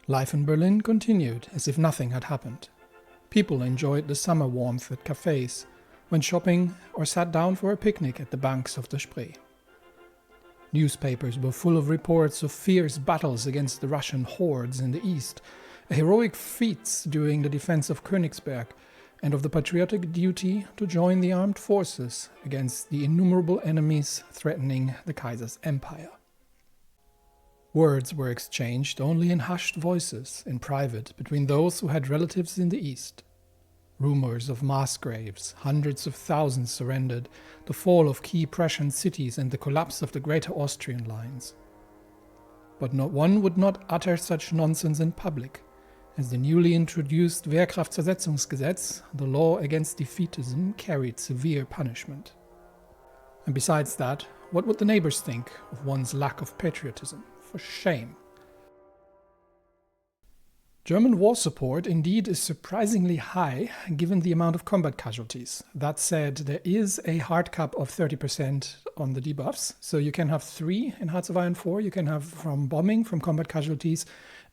Life in Berlin continued as if nothing had happened. People enjoyed the summer warmth at cafes, went shopping or sat down for a picnic at the banks of the Spree. Newspapers were full of reports of fierce battles against the Russian hordes in the east, heroic feats during the defense of Königsberg, and of the patriotic duty to join the armed forces against the innumerable enemies threatening the Kaiser's empire. Words were exchanged only in hushed voices, in private, between those who had relatives in the east. Rumors of mass graves, hundreds of thousands surrendered, the fall of key Prussian cities and the collapse of the Greater Austrian lines. But not one would not utter such nonsense in public, as the newly introduced Wehrkraftzersetzungsgesetz, the law against defeatism, carried severe punishment. And besides that, what would the neighbors think of one's lack of patriotism? For shame. German war support indeed is surprisingly high given the amount of combat casualties. That said, there is a hard cap of 30% on the debuffs. So you can have 3 in Hearts of Iron 4. You can have from bombing, from combat casualties,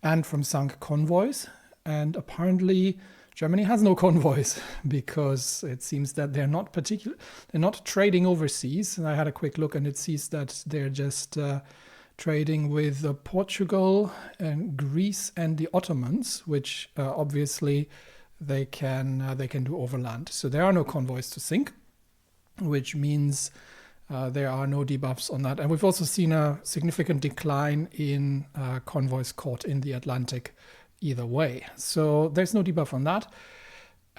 and from sunk convoys. And apparently Germany has no convoys because it seems that they're not trading overseas. And I had a quick look and it seems that they're just trading with Portugal and Greece and the Ottomans, which obviously they can do overland. So there are no convoys to sink, which means there are no debuffs on that. And we've also seen a significant decline in convoys caught in the Atlantic either way. So there's no debuff on that.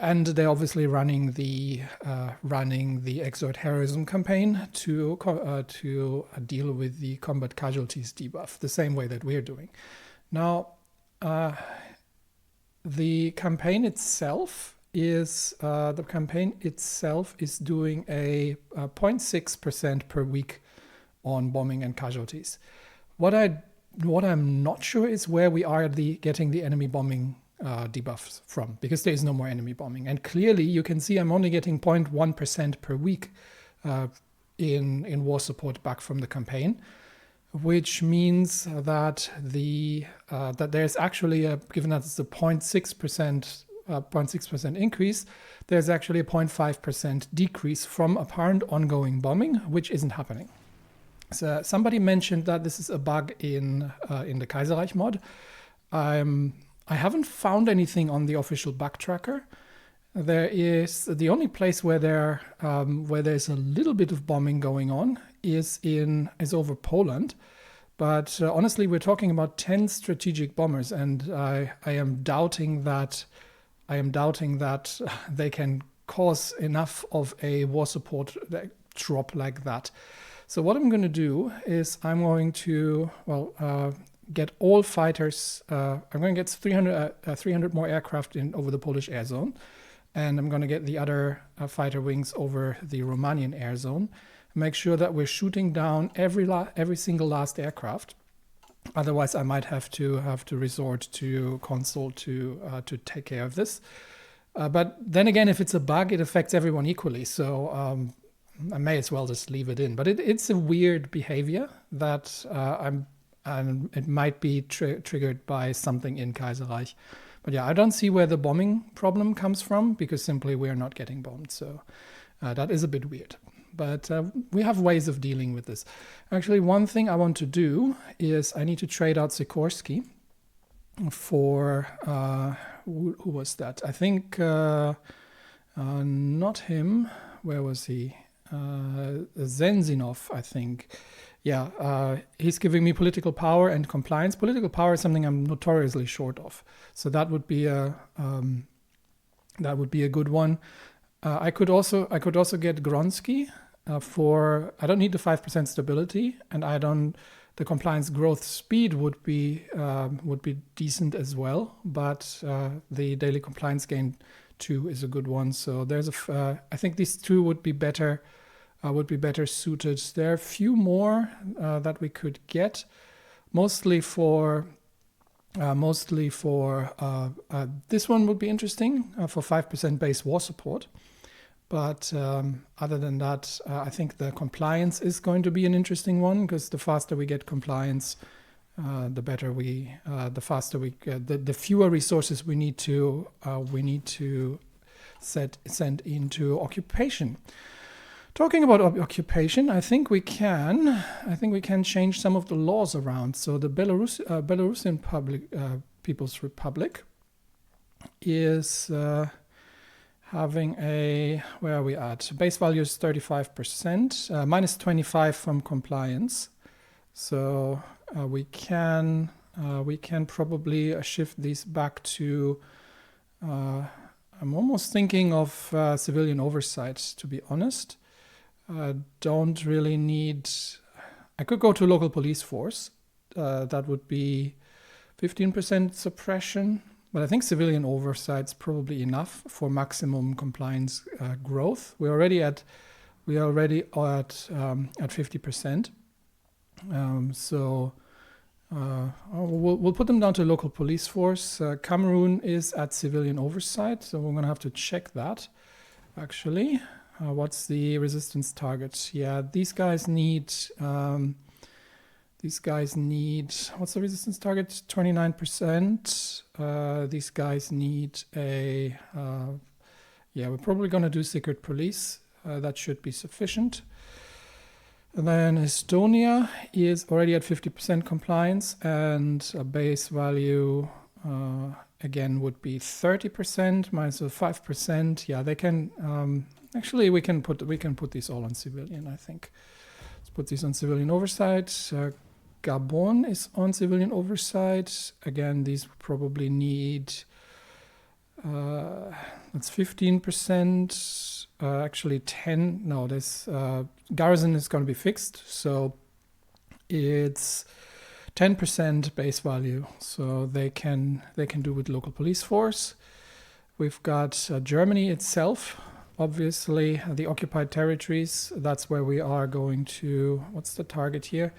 And they're obviously running the Exert Heroism campaign to deal with the combat casualties debuff, the same way that we're doing. Now, the campaign itself is doing a 0.6% per week on bombing and casualties. What I'm not sure is where we are getting the enemy bombing debuffs from, because there is no more enemy bombing. And clearly you can see I'm only getting 0.1% per week in war support back from the campaign, which means that that there's actually given that it's a 0.6% increase, there's actually a 0.5% decrease from apparent ongoing bombing, which isn't happening. So somebody mentioned that this is a bug in the Kaiserreich mod. I haven't found anything on the official bug tracker. There is the only place where there's a little bit of bombing going on is over Poland, but honestly, we're talking about 10 strategic bombers, and I am doubting that they can cause enough of a war support drop like that. So what I'm going to do is I'm going to get all fighters. I'm going to get 300 more aircraft in over the Polish air zone, and I'm going to get the other fighter wings over the Romanian air zone. Make sure that we're shooting down every single last aircraft. Otherwise, I might have to resort to console to take care of this. But then again, if it's a bug, it affects everyone equally. So I may as well just leave it in. But it's a weird behavior that and it might be triggered by something in Kaiserreich. But yeah, I don't see where the bombing problem comes from, because simply we're not getting bombed. So that is a bit weird. But we have ways of dealing with this. Actually, one thing I want to do is I need to trade out Sikorsky for, who was that? I think not him. Where was he? Zenzinov, I think. Yeah, he's giving me political power and compliance. Political power is something I'm notoriously short of, so that would be a good one. I could also get Gronsky for. I don't need the 5% stability, and the compliance growth speed would be decent as well. But the daily compliance gain 2 is a good one. So there's I think these 2 would be better. Would be better suited. There are a few more that we could get, mostly for this one would be interesting for 5% base war support. But other than that, I think the compliance is going to be an interesting one, because the faster we get compliance, the better the faster we get, the fewer resources we need to send into occupation. Talking about occupation, I think we can change some of the laws around. So the Belarusian People's Republic is having where are we at? Base value is 35%, minus 25 from compliance. So we can probably shift these back to. I'm almost thinking of civilian oversight, to be honest. Don't really need. I could go to local police force. That would be 15% suppression, but I think civilian oversight's probably enough for maximum compliance growth. We are already at 50%. We'll put them down to local police force. Cameroon is at civilian oversight, so we're going to have to check that. Actually, what's the resistance target? Yeah, these guys need. What's the resistance target? 29%. These guys need a. We're probably going to do secret police. That should be sufficient. And then Estonia is already at 50% compliance, and a base value again would be 30% minus 5%. Yeah, they can actually we can put these all on civilian. I think let's put these on civilian oversight. Gabon is on civilian oversight. Again, these probably need. That's 15%. Actually 10. No, this garrison is going to be fixed, so it's 10% base value. So they can do with local police force. We've got Germany itself, obviously the occupied territories. That's where we are going to. What's the target here?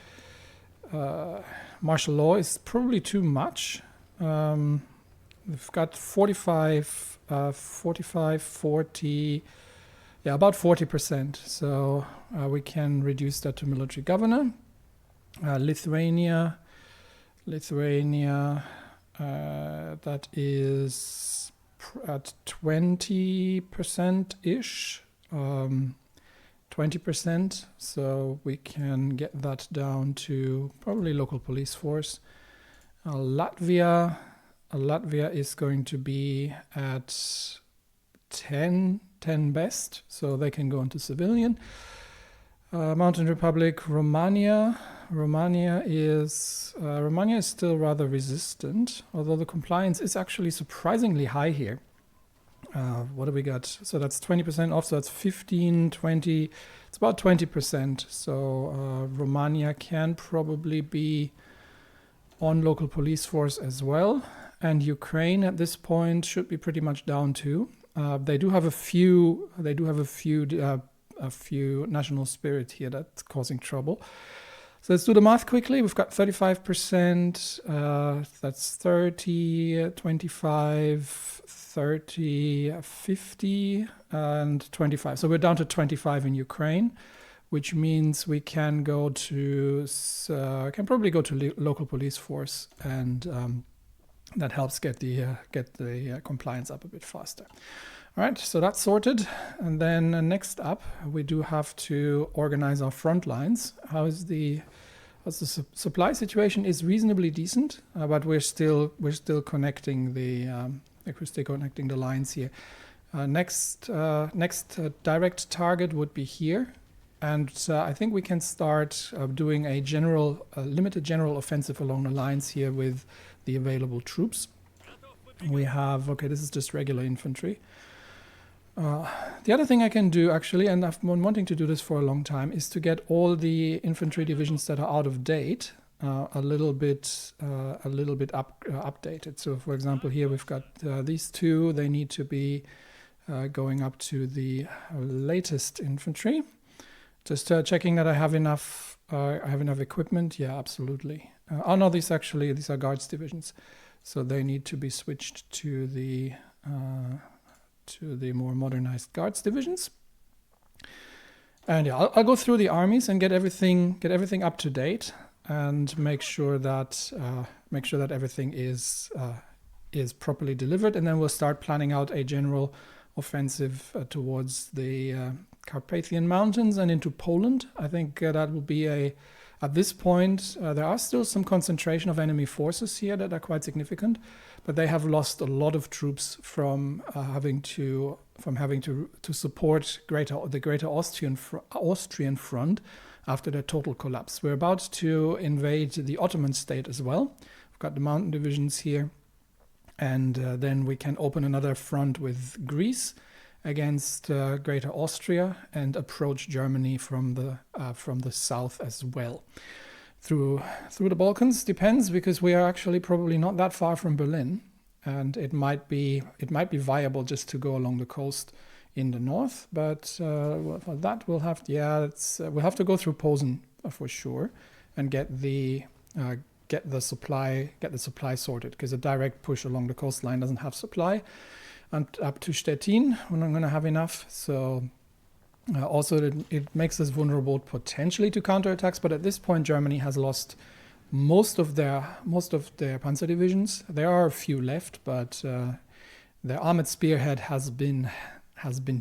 Martial law is probably too much. We've got 45, 40. Yeah, about 40%. So we can reduce that to military governor. Lithuania, that is at 20%-ish, 20%. So we can get that down to probably local police force. Latvia is going to be at 10 best, so they can go into civilian. Mountain Republic, Romania is still rather resistant, although the compliance is actually surprisingly high here. What do we got? So that's 20% off, so that's 15, 20, it's about 20%. So Romania can probably be on local police force as well. And Ukraine at this point should be pretty much down too. They do have a few national spirit here that's causing trouble. So let's do the math quickly. We've got 35%, that's 30, 25, 30, 50, and 25. So we're down to 25 in Ukraine, which means we can probably go to local police force, and that helps get the compliance up a bit faster. All right, so that's sorted. And then next up, we do have to organize our front lines. How's the supply situation? Is reasonably decent, but we're still connecting the lines here. Next direct target would be here, and I think we can start doing a limited general offensive along the lines here with the available troops. We have this is just regular infantry. The other thing I can do, actually, and I've been wanting to do this for a long time, is to get all the infantry divisions that are out of date a little bit updated. So, for example, here we've got these two. They need to be going up to the latest infantry. Just checking that I have enough. I have enough equipment. Yeah, absolutely. No, these are guards divisions, so they need to be switched to the more modernized guards divisions. And yeah, I'll go through the armies and get everything up to date. and make sure that everything is properly delivered, and then we'll start planning out a general offensive towards the Carpathian Mountains and into Poland. I think that will be at this point, there are still some concentration of enemy forces here that are quite significant, but they have lost a lot of troops from having to support the Greater Austrian front after their total collapse. We're about to invade the Ottoman state as well. We've got the mountain divisions here, and then we can open another front with Greece against Greater Austria and approach Germany from the south as well. Through the Balkans, depends, because we are actually probably not that far from Berlin, and it might be viable just to go along the coast in the north. But for that we'll have to go through Posen for sure and get the supply sorted, because a direct push along the coastline doesn't have supply. And up to Stettin, we're not going to have enough. So also it makes us vulnerable potentially to counterattacks. But at this point, Germany has lost most of their panzer divisions. There are a few left, but their armored spearhead has been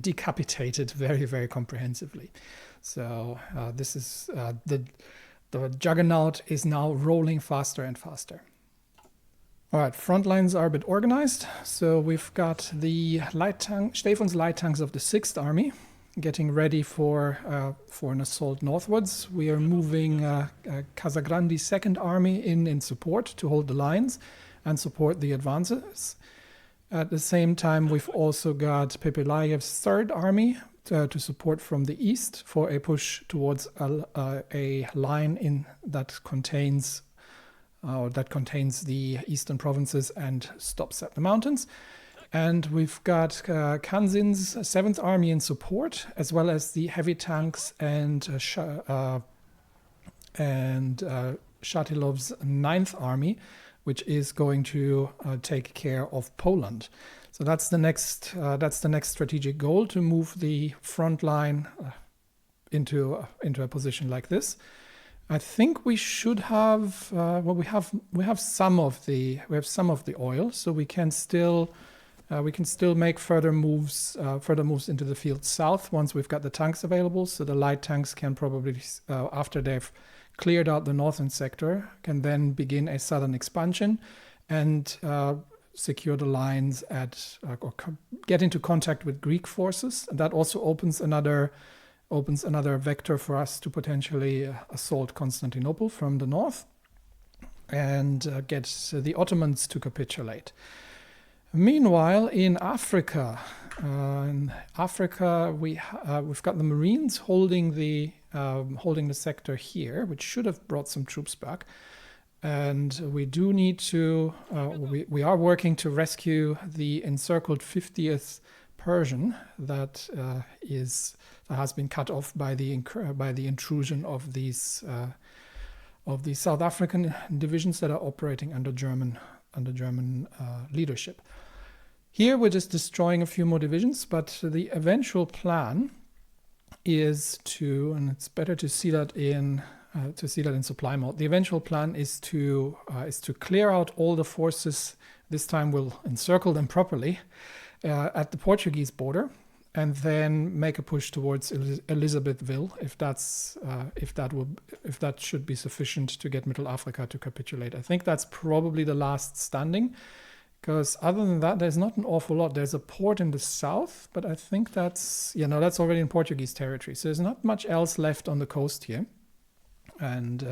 decapitated very, very comprehensively. So this is the juggernaut is now rolling faster and faster. All right, front lines are a bit organized. So we've got the Stephan's light tanks of the 6th Army getting ready for an assault northwards. We are moving Casagrandi's 2nd Army in support to hold the lines and support the advances. At the same time, we've also got Pepelajev's 3rd Army to support from the east for a push towards a line that contains the eastern provinces and stops at the mountains. And we've got Kanzin's 7th Army in support, as well as the heavy tanks and Shatilov's 9th Army, which is going to take care of Poland. So that's the next strategic goal, to move the front line into a position like this. I think we should have we have some of the oil, so we can still make further moves into the field south once we've got the tanks available. So the light tanks can probably, after they've cleared out the northern sector, can then begin a southern expansion and secure the lines or get into contact with Greek forces. And that also opens another vector for us to potentially assault Constantinople from the north and get the Ottomans to capitulate. Meanwhile, in Africa, we've got the Marines holding the sector here, which should have brought some troops back. And we do need to, we are working to rescue the encircled 50th Persian that has been cut off by the intrusion of these South African divisions that are operating under German leadership. Here we're just destroying a few more divisions, but the eventual plan is to, and it's better to see that in supply mode. The eventual plan is to clear out all the forces. This time we'll encircle them properly at the Portuguese border, and then make a push towards Elizabethville, if that should be sufficient to get Middle Africa to capitulate. I think that's probably the last standing, because other than that, there's not an awful lot. There's a port in the south, but I think that's already in Portuguese territory. So there's not much else left on the coast here, and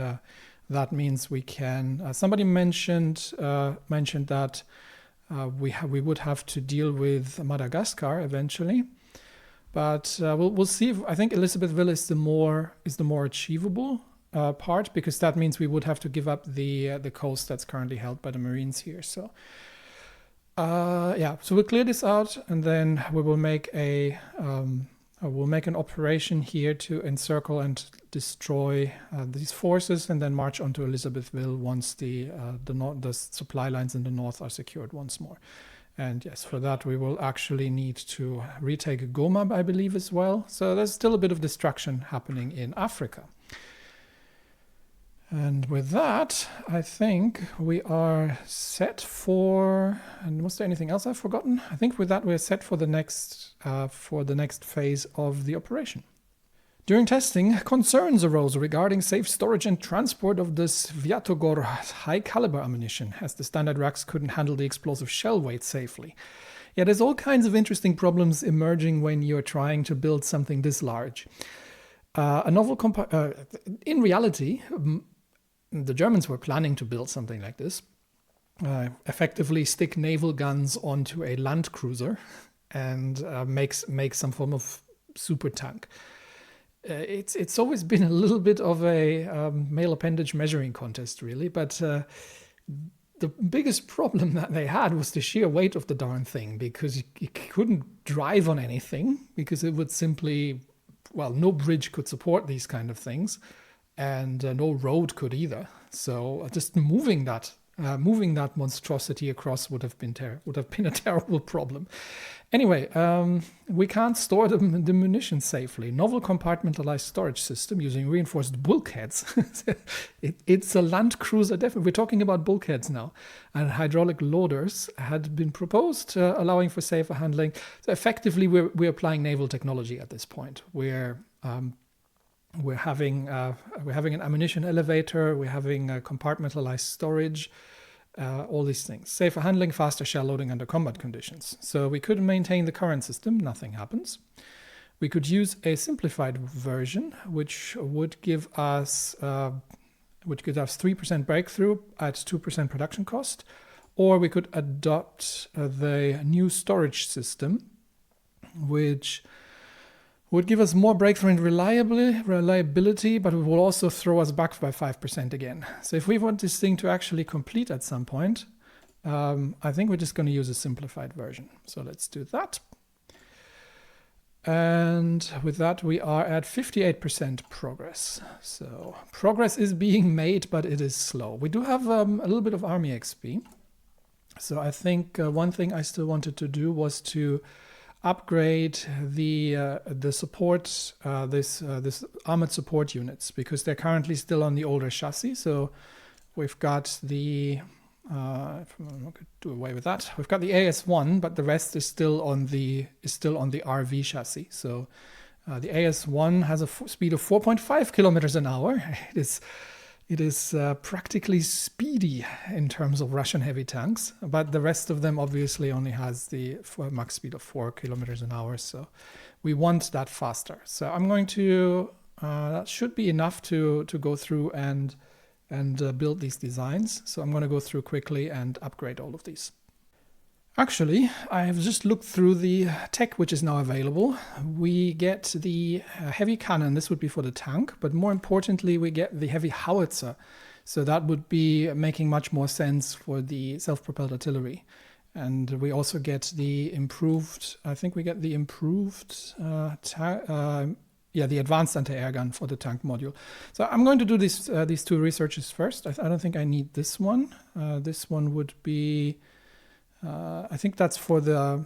that means we can. Somebody mentioned that we would have to deal with Madagascar eventually. But we'll see. I think Elizabethville is the more achievable part, because that means we would have to give up the coast that's currently held by the Marines here. So so we'll clear this out, and then we will make we'll make an operation here to encircle and destroy these forces, and then march onto Elizabethville once the supply lines in the north are secured once more. And yes, for that we will actually need to retake Goma, I believe, as well. So there's still a bit of destruction happening in Africa. And with that, I think we are set for, and was there anything else I've forgotten? I think with that we're set for the next phase of the operation. During testing, concerns arose regarding safe storage and transport of this Svyatogor high-caliber ammunition, as the standard racks couldn't handle the explosive shell weight safely. Yeah, there's all kinds of interesting problems emerging when you're trying to build something this large. In reality, the Germans were planning to build something like this, effectively stick naval guns onto a land cruiser and make some form of super tank. It's always been a little bit of a male appendage measuring contest, really, but the biggest problem that they had was the sheer weight of the darn thing, because you couldn't drive on anything, because it would simply, well, no bridge could support these kind of things, and no road could either. So just moving that monstrosity across would have been a terrible problem. Anyway, we can't store the munitions safely. Novel compartmentalized storage system using reinforced bulkheads. It's a land cruiser, definitely. We're talking about bulkheads now. And hydraulic loaders had been proposed, allowing for safer handling. So effectively, we're applying naval technology at this point. We're having an ammunition elevator. We're having compartmentalized storage. All these things. Safer handling, faster shell loading under combat conditions. So we could maintain the current system, nothing happens. We could use a simplified version, which would give us 3% breakthrough at 2% production cost, or we could adopt the new storage system, which would give us more breakthrough in reliability, but it will also throw us back by 5% again. So if we want this thing to actually complete at some point, I think we're just going to use a simplified version. So let's do that. And with that, we are at 58% progress. So progress is being made, but it is slow. We do have a little bit of army XP. So I think one thing I still wanted to do was to upgrade the support, this armored support units, because they're currently still on the older chassis. So we've got the if I'm going to do away with that. We've got the AS1, but the rest is still on the RV chassis. So the AS1 has a speed of 4.5 kilometers an hour. It is practically speedy in terms of Russian heavy tanks, but the rest of them obviously only has the max speed of 4 kilometers an hour. So we want that faster. So I'm going to, that should be enough to go through and build these designs. So I'm going to go through quickly and upgrade all of these. Actually, I have just looked through the tech which is now available. We get the heavy cannon, this would be for the tank, but more importantly, we get the heavy howitzer. So that would be making much more sense for the self-propelled artillery. And we also get the improved, I think we get the improved, the advanced anti-air gun for the tank module. So I'm going to do these two researches first. I don't think I need this one. This one would be... I think that's for the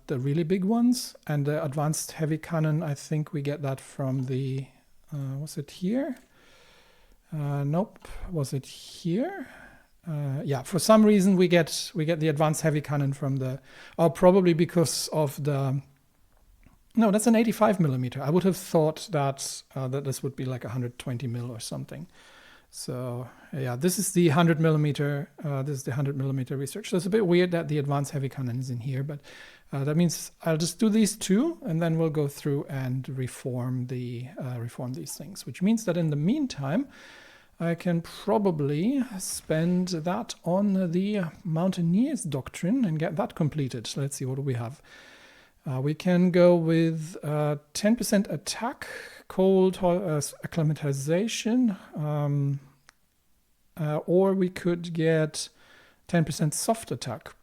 really big ones, and the advanced heavy cannon. I think we get that from the was it here? Nope. Was it here? Yeah. For some reason we get the advanced heavy cannon from the. Oh, probably because of the. No, that's an 85 millimeter. I would have thought that that this would be like 120 mil or something. So yeah, this is the 100 millimeter. This is the 100 millimeter research. So it's a bit weird that the advanced heavy cannon is in here, but that means I'll just do these two, and then we'll go through and reform these things. Which means that in the meantime, I can probably spend that on the Mountaineers doctrine and get that completed. So let's see, what do we have? We can go with 10% attack, cold acclimatization, or we could get 10% soft attack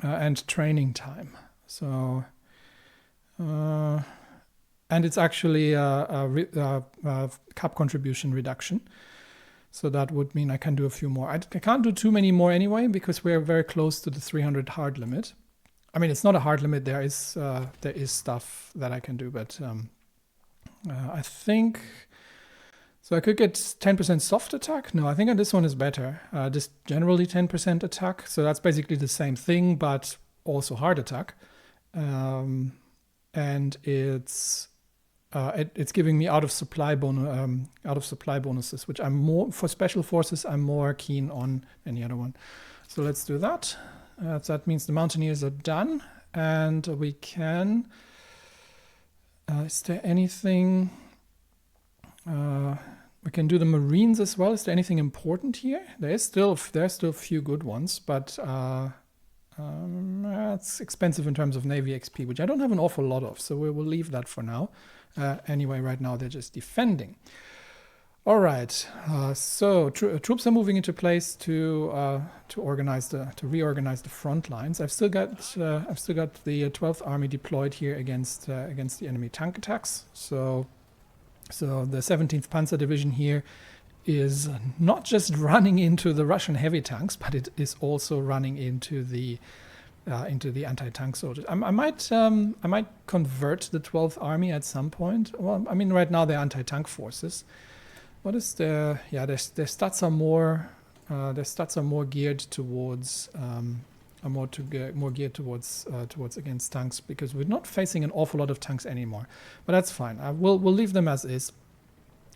and training time. So, and it's actually a cap contribution reduction. So that would mean I can do a few more. I can't do too many more anyway, because we're very close to the 300 hard limit. I mean, it's not a hard limit. There is stuff that I can do, but I think So I could get 10% soft attack. No, I think this one is better. Just generally 10% attack. So that's basically the same thing, but also hard attack. And it's giving me out of supply bonuses, which I'm more for special forces. I'm more keen on than the other one. So let's do that. So that means the mountaineers are done, and we can. Is there anything? We can do the Marines as well. Is there anything important here? There's still a few good ones, but it's expensive in terms of Navy XP, which I don't have an awful lot of, so we will leave that for now. Anyway, right now they're just defending. All right, so troops are moving into place to reorganize the front lines. I've still got the 12th Army deployed here against the enemy tank attacks. So the 17th Panzer Division here is not just running into the Russian heavy tanks, but it is also running into the anti-tank soldiers. I might convert the 12th Army at some point. Well, I mean, right now they're anti-tank forces. What is their stats are more geared towards towards against tanks, because we're not facing an awful lot of tanks anymore. But that's fine. We'll leave them as is.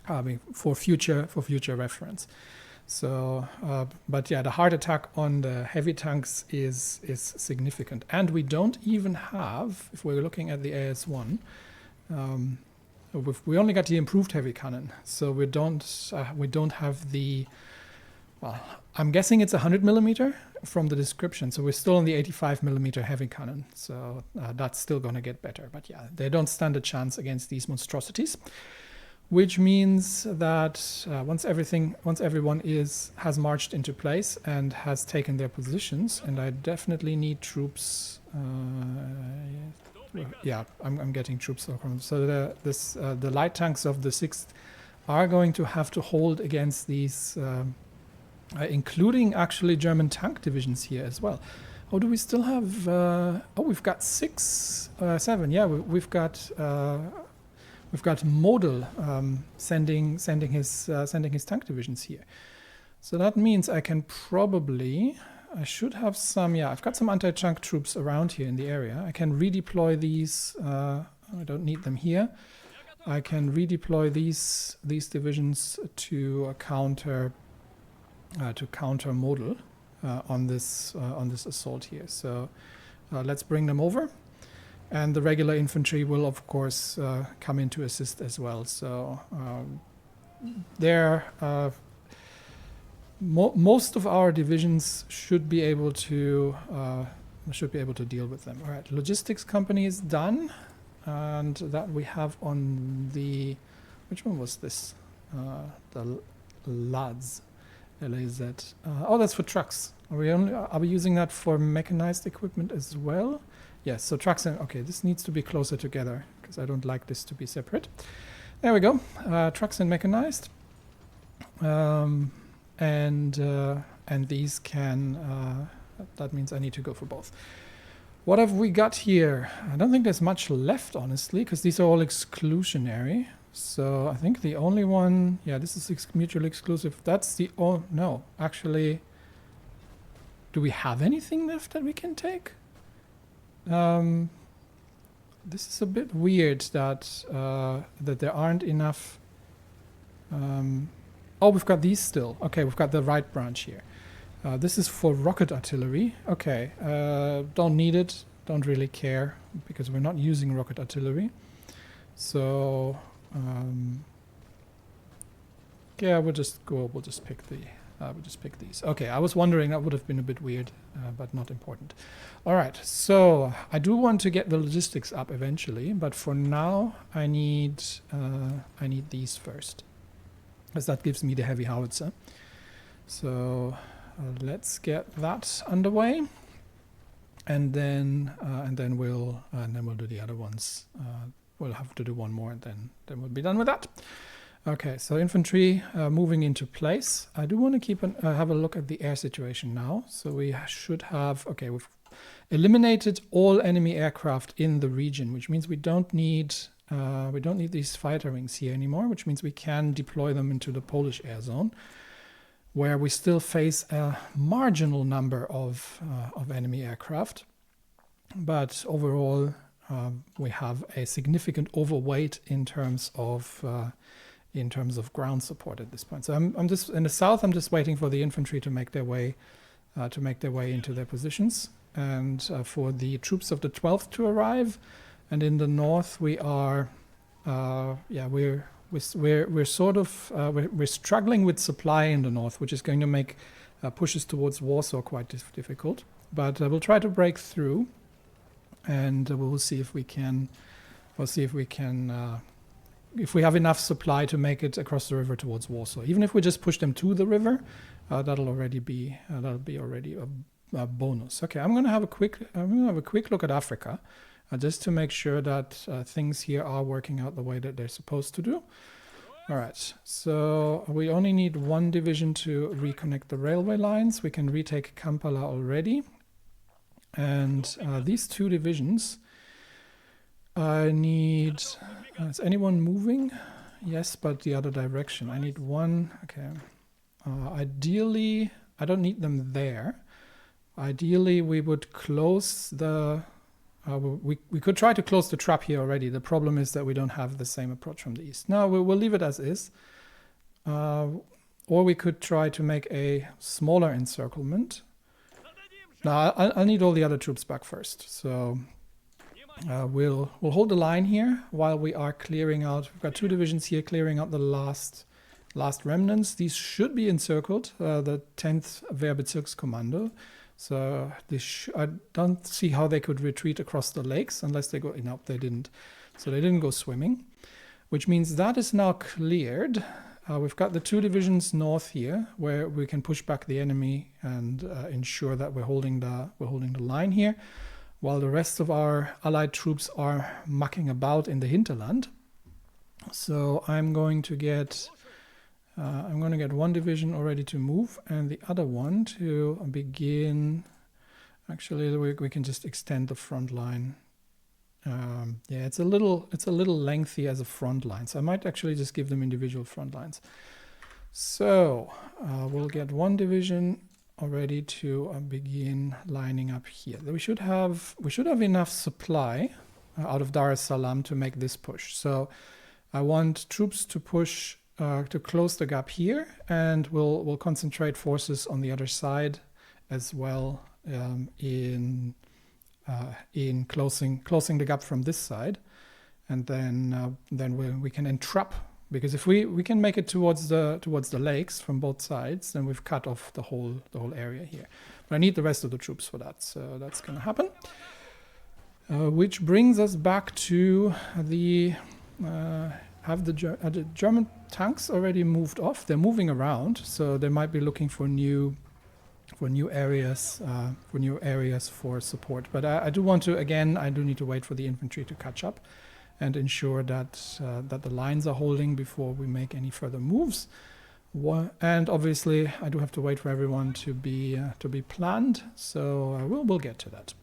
I mean, for future reference. So, but yeah, the hard attack on the heavy tanks is significant, and we don't even have, if we're looking at the AS1, we only got the improved heavy cannon, so we don't have the. Well, I'm guessing it's 100 millimeter from the description, so we're still on the 85 millimeter heavy cannon. So that's still going to get better, but yeah, they don't stand a chance against these monstrosities. Which means that once everyone has marched into place and has taken their positions, and I definitely need troops. Yeah, I'm getting troops. So the light tanks of the 6th are going to have to hold against these, including actually German tank divisions here as well. Oh, do we still have? We've got 7. Yeah, we've got. We've got Model sending his tank divisions here, so that means I should have some. Yeah, I've got some anti-tank troops around here in the area. I can redeploy these. I don't need them here. I can redeploy these divisions to counter Model on this assault here. So let's bring them over. And the regular infantry will, of course, come in to assist as well. So most of our divisions should be able to deal with them. All right, logistics company is done, and that we have on the, which one was this? The LAZ, LAZ. Oh, that's for trucks. Are we using that for mechanized equipment as well? Yes, so trucks and, okay, this needs to be closer together because I don't like this to be separate. There we go, trucks and mechanized. And these can, that means I need to go for both. What have we got here? I don't think there's much left, honestly, because these are all exclusionary. So I think the only one, yeah, this is mutually exclusive. That's the, oh, no, actually, do we have anything left that we can take? This is a bit weird that there aren't enough. Oh, we've got these still. Okay, we've got the right branch here. This is for rocket artillery. Okay, don't need it. Don't really care because we're not using rocket artillery. So yeah, we'll just pick the. We'll just pick these. Okay, I was wondering, that would have been a bit weird, but not important. All right, so I do want to get the logistics up eventually, but for now I need these first, as that gives me the heavy howitzer. So let's get that underway, and then we'll do the other ones. We'll have to do one more, and then we'll be done with that. Okay, so infantry moving into place. I do want to have a look at the air situation now. So we should have, okay, we've eliminated all enemy aircraft in the region, which means we don't need we don't need these fighter wings here anymore, which means we can deploy them into the Polish air zone, where we still face a marginal number of enemy aircraft. But overall, we have a significant overweight in terms of ground support at this point. So I'm just in the south. I'm just waiting for the infantry to make their way into their positions, and for the troops of the 12th to arrive. And in the north, we are, we're struggling with supply in the north, which is going to make pushes towards Warsaw quite difficult. But we'll try to break through, and we'll see if we can. If we have enough supply to make it across the river towards Warsaw. Even if we just push them to the river, that'll be already a bonus. Okay, I'm gonna have a quick look at Africa, just to make sure that things here are working out the way that they're supposed to do. All right, so we only need one division to reconnect the railway lines. We can retake Kampala already, and these two divisions. I need. Is anyone moving? Yes, but the other direction. I need one. Okay. Ideally, I don't need them there. Ideally, we would close the. We could try to close the trap here already. The problem is that we don't have the same approach from the east. No, we'll leave it as is. Or we could try to make a smaller encirclement. Now, I'll need all the other troops back first. So. We'll hold the line here while we are clearing out. We've got two divisions here clearing out the last remnants. These should be encircled, the 10th Wehrbezirkskommando. So I don't see how they could retreat across the lakes unless they go. No, they didn't. So they didn't go swimming, which means that is now cleared. We've got the two divisions north here where we can push back the enemy and ensure that we're holding the line here, while the rest of our allied troops are mucking about in the hinterland. So I'm going to get one division already to move, and the other one to begin. Actually, we can just extend the front line. Yeah, it's a little lengthy as a front line, so I might actually just give them individual front lines. So we'll get one division already to begin lining up here. We should have enough supply out of Dar es Salaam to make this push. So I want troops to push to close the gap here, and we'll concentrate forces on the other side as well in closing the gap from this side, and then we can entrap. Because if we can make it towards the lakes from both sides, then we've cut off the whole area here. But I need the rest of the troops for that, so that's going to happen. Which brings us back to the have the German tanks already moved off. They're moving around, so they might be looking for new areas for support. But I do want to I do need to wait for the infantry to catch up and ensure that the lines are holding before we make any further moves. And obviously, I do have to wait for everyone to be planned. So we'll get to that.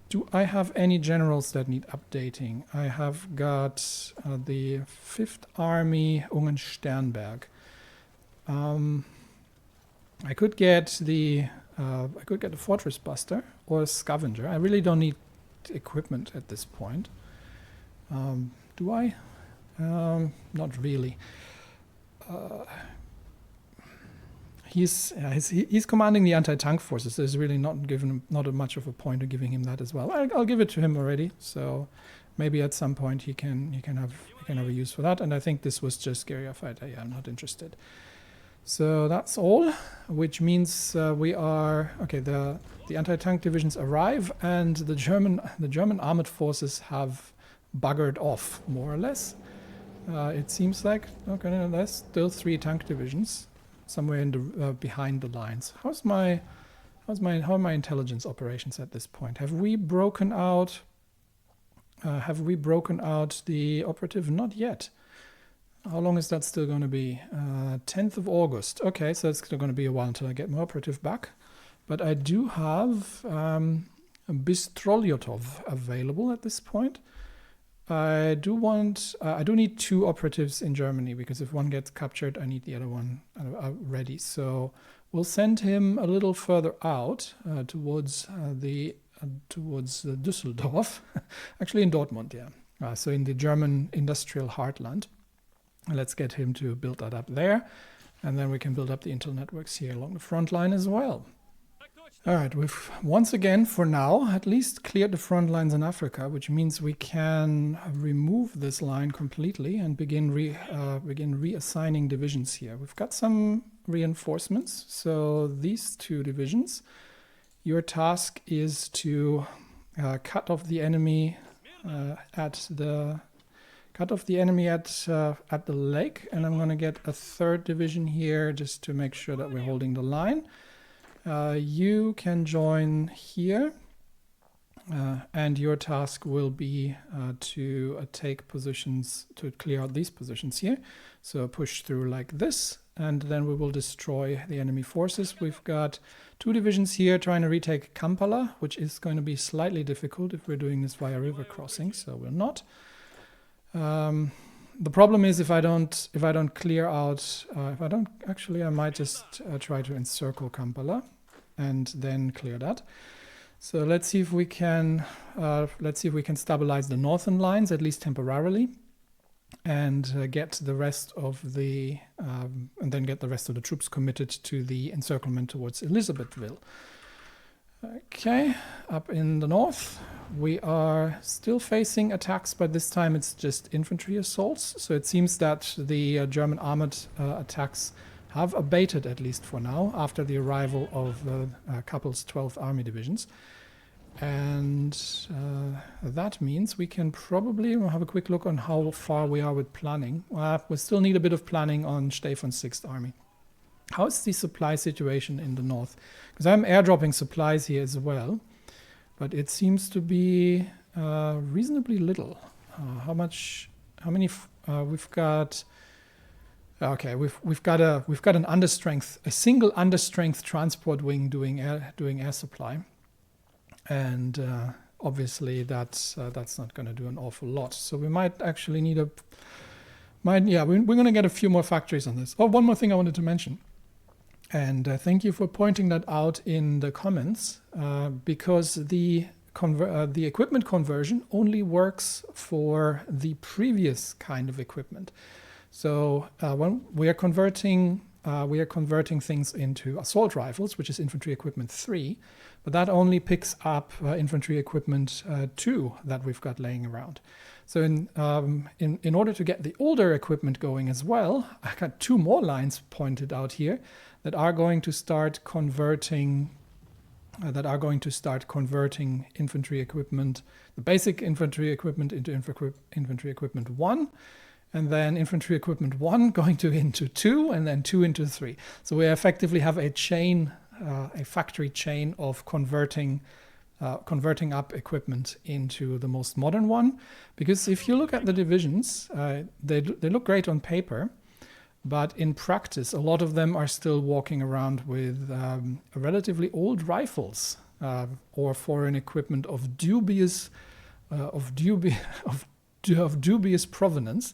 Do I have any generals that need updating? I have got the 5th Army Ungen-Sternberg. I could get the Fortress Buster or a Scavenger. I really don't need equipment at this point. Do I? Not really. He's commanding the anti-tank forces. There's really not much of a point of giving him that as well. I'll give it to him already. So maybe at some point he can have a use for that. And I think this was just guerrilla fighter. Yeah, I'm not interested. So that's all, which means we are okay. The anti-tank divisions arrive, and the German armored forces have buggered off more or less. It seems like okay. There's still 3 tank divisions somewhere in the behind the lines. How are my intelligence operations at this point? Have we broken out? The operative? Not yet. How long is that still going to be? 10th of August. Okay, so it's still going to be a while until I get my operative back. But I do have Bistroljotov available at this point. I do need 2 operatives in Germany, because if one gets captured, I need the other one ready. So we'll send him a little further out towards Düsseldorf, actually in Dortmund, yeah. So in the German industrial heartland. Let's get him to build that up there, and then we can build up the intel networks here along the front line as well. All right, we've once again, for now, at least cleared the front lines in Africa, which means we can remove this line completely and begin reassigning divisions here. We've got some reinforcements. So these 2 divisions, your task is to cut off the enemy at the lake, and I'm going to get a 3rd division here just to make sure that we're holding the line. You can join here, and your task will be to take positions, to clear out these positions here. So push through like this, and then we will destroy the enemy forces. We've got 2 divisions here trying to retake Kampala, which is going to be slightly difficult if we're doing this via river crossing, so we're not. The problem is if I don't clear out, I might just try to encircle Kampala and then clear that. So let's see if we can stabilize the northern lines, at least temporarily, and get the rest of the troops committed to the encirclement towards Elizabethville. Okay, up in the north, we are still facing attacks, but this time it's just infantry assaults. So it seems that the German armored attacks have abated, at least for now, after the arrival of Kappel's 12th Army divisions. And that means we can probably have a quick look on how far we are with planning. We still need a bit of planning on Stefan's 6th Army. How's the supply situation in the north? Because I'm airdropping supplies here as well, but it seems to be reasonably little. We've got? Okay, we've got an understrength, a single understrength transport wing doing air supply, and obviously that's not going to do an awful lot. So we might actually need we're going to get a few more factories on this. Oh, one more thing I wanted to mention. And thank you for pointing that out in the comments, because the equipment conversion only works for the previous kind of equipment. So when we are converting things into assault rifles, which is infantry equipment 3, but that only picks up infantry equipment 2 that we've got laying around. So in order to get the older equipment going as well, I got 2 more lines pointed out here that are going to start converting infantry equipment, the basic infantry equipment, into infantry equipment 1, and then infantry equipment 1 going into 2, and then 2 into 3. So we effectively have a chain, a factory chain of converting up equipment into the most modern one. Because if you look at the divisions, they look great on paper, but in practice, a lot of them are still walking around with relatively old rifles or foreign equipment of dubious provenance.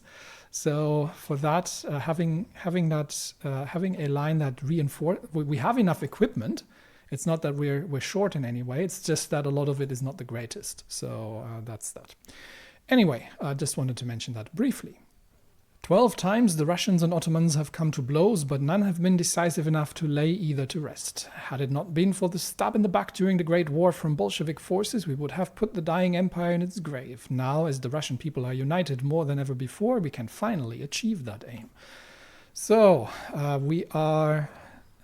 So for that, having a line that we have enough equipment. It's not that we're short in any way. It's just that a lot of it is not the greatest. So that's that. Anyway, I just wanted to mention that briefly. 12 times the Russians and Ottomans have come to blows, but none have been decisive enough to lay either to rest. Had it not been for the stab in the back during the Great War from Bolshevik forces, we would have put the dying empire in its grave. Now, as the Russian people are united more than ever before, we can finally achieve that aim. So, we are...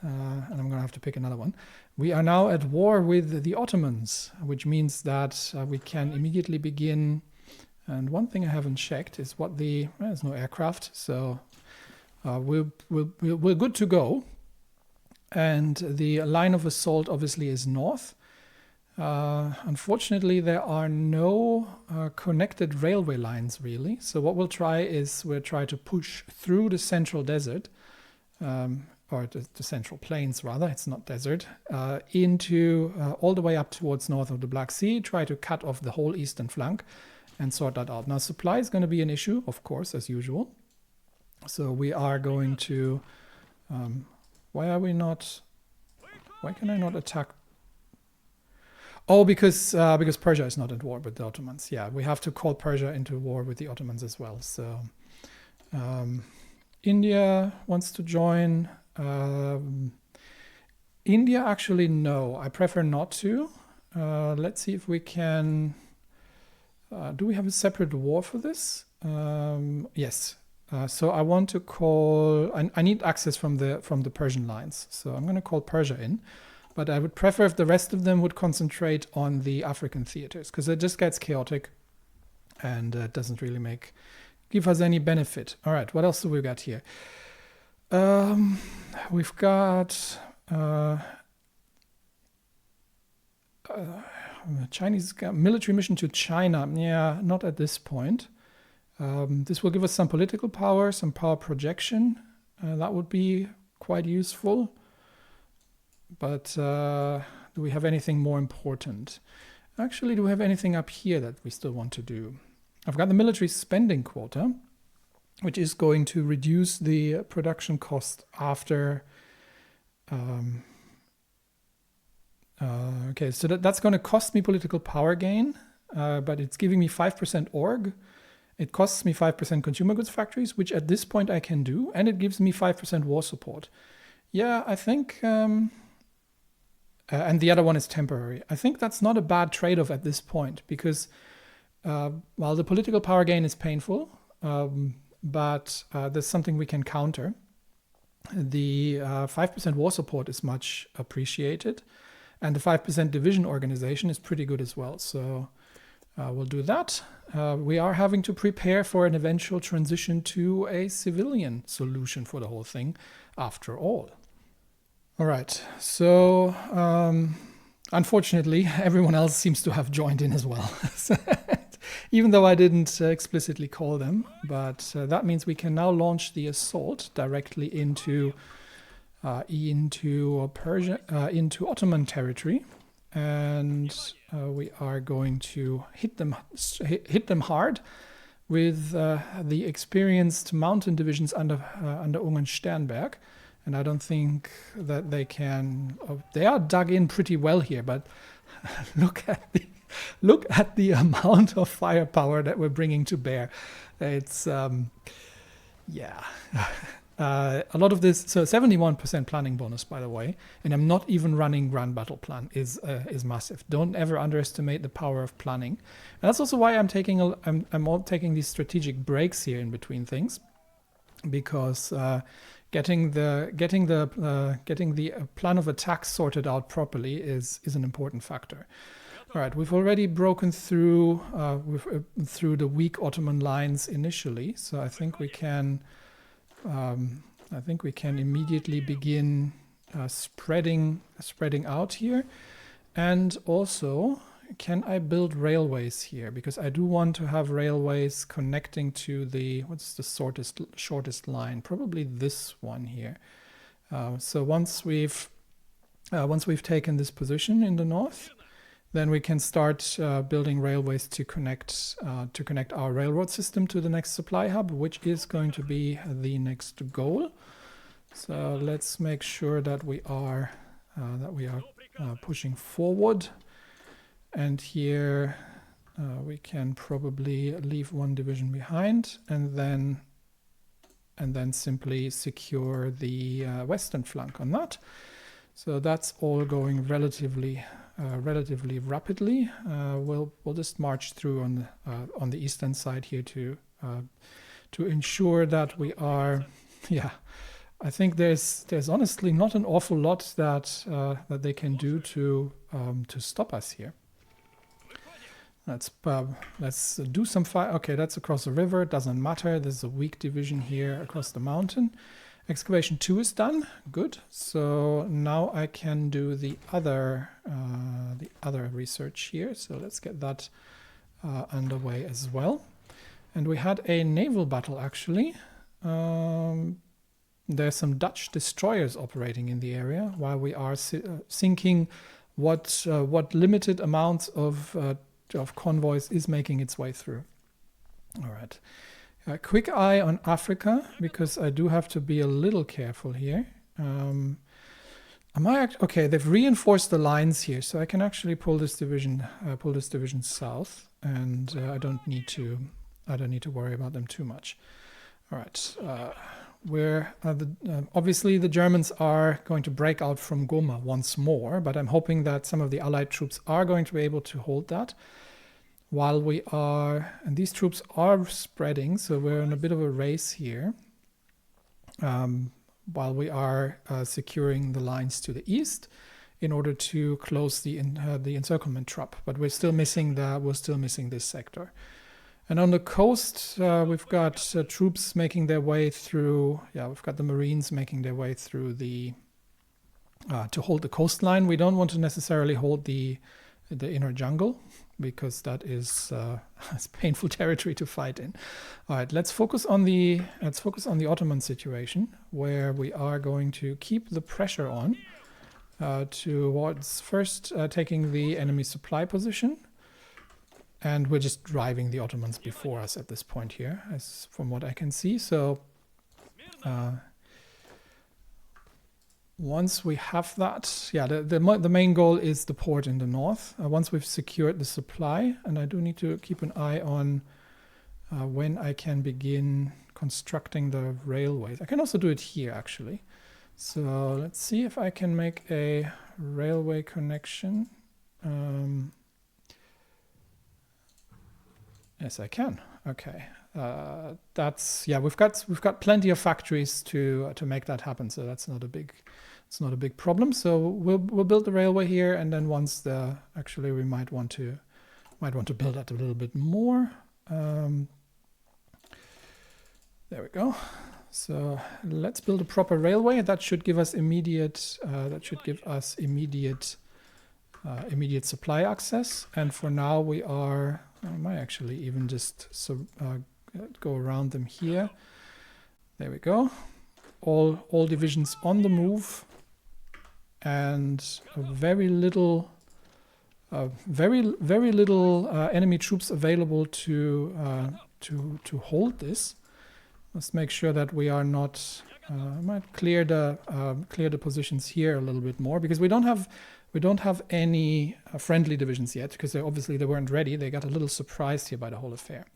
and I'm going to have to pick another one. We are now at war with the Ottomans, which means that we can immediately begin... And one thing I haven't checked is what there's no aircraft, so we're good to go. And the line of assault obviously is north. Unfortunately, there are no connected railway lines really. So what we'll try to push through the central desert, or the central plains rather, it's not desert, into all the way up towards north of the Black Sea, try to cut off the whole eastern flank, and sort that out. Now, supply is going to be an issue, of course, as usual. So we are going to... why can I not attack? Oh, because Persia is not at war with the Ottomans. Yeah, we have to call Persia into war with the Ottomans as well. So India wants to join. India, actually, no. I prefer not to. Let's see if we can... do we have a separate war for this? Yes. So I want to call... I need access from the Persian lines. So I'm going to call Persia in. But I would prefer if the rest of them would concentrate on the African theaters, because it just gets chaotic and doesn't really give us any benefit. All right, what else do we got here? We've got Chinese military mission to China. Yeah, not at this point. This will give us some political power, some power projection. That would be quite useful. But do we have anything more important? Actually, do we have anything up here that we still want to do? I've got the military spending quota, which is going to reduce the production cost after... okay, so that's going to cost me political power gain, but it's giving me 5% org. It costs me 5% consumer goods factories, which at this point I can do, and it gives me 5% war support. Yeah, I think... and the other one is temporary. I think that's not a bad trade-off at this point, because while the political power gain is painful, but there's something we can counter. The 5% war support is much appreciated, and the 5% division organization is pretty good as well. So we'll do that. We are having to prepare for an eventual transition to a civilian solution for the whole thing, after all. All right, so unfortunately, everyone else seems to have joined in as well, even though I didn't explicitly call them. But that means we can now launch the assault directly into Persia, into Ottoman territory, and we are going to hit them hard with the experienced mountain divisions under Ungarn Sternberg. And I don't think that they can... they are dug in pretty well here, but look at the amount of firepower that we're bringing to bear. It's... yeah. A lot of this... So 71% planning bonus, by the way, and I'm not even running Grand Battle Plan, is massive. Don't ever underestimate the power of planning. And that's also why I'm taking these strategic breaks here in between things, because... Getting the plan of attack sorted out properly is an important factor. All right, we've already broken through through the weak Ottoman lines initially, so I think we can immediately begin spreading out here, and also. Can I build railways here? Because I do want to have railways connecting to the... what's the shortest line? Probably this one here. So once we've taken this position in the north, then we can start building railways to connect our railroad system to the next supply hub, which is going to be the next goal. So let's make sure that we are pushing forward. And here we can probably leave one division behind, and then simply secure the western flank on that. So that's all going relatively rapidly. We'll just march through on the eastern side here to ensure that we are. Yeah, I think there's honestly not an awful lot that they can do to stop us here. Let's do some fire. Okay, that's across the river. It doesn't matter. There's a weak division here across the mountain. Excavation 2 is done. Good. So now I can do the other research here. So let's get that underway as well. And we had a naval battle actually. There's some Dutch destroyers operating in the area while we are sinking what limited amounts of of convoys is making its way through. All right. A quick eye on Africa, because I do have to be a little careful here. Okay, they've reinforced the lines here, so I can actually pull this division south, and I don't need to worry about them too much. All right. Obviously the Germans are going to break out from Goma once more, but I'm hoping that some of the Allied troops are going to be able to hold that. While we are, and these troops are spreading, so we're in a bit of a race here, while we are securing the lines to the east in order to close the encirclement trap. But we're still missing this sector. And on the coast, we've got troops making their way through. Yeah, we've got the Marines making their way through to hold the coastline. We don't want to necessarily hold the inner jungle, because that is it's painful territory to fight in. All right, let's focus on the Ottoman situation, where we are going to keep the pressure on towards first taking the enemy supply position, and we're just driving the Ottomans before us at this point here, as from what I can see. So once we have that, yeah, the main goal is the port in the north. Once we've secured the supply, and I do need to keep an eye on when I can begin constructing the railways. I can also do it here, actually. So let's see if I can make a railway connection. Yes, I can. Okay. We've got plenty of factories to make that happen, so that's not a big problem. So we'll build the railway here, and then once we might want to build that a little bit more. There we go. So let's build a proper railway. That should give us immediate supply access. And for now, I might actually even just go around them here. There we go. All divisions on the move, and very little enemy troops available to hold this. Let's make sure that we are not. I might clear the positions here a little bit more, because we don't have any friendly divisions yet, because they weren't ready. They got a little surprised here by the whole affair.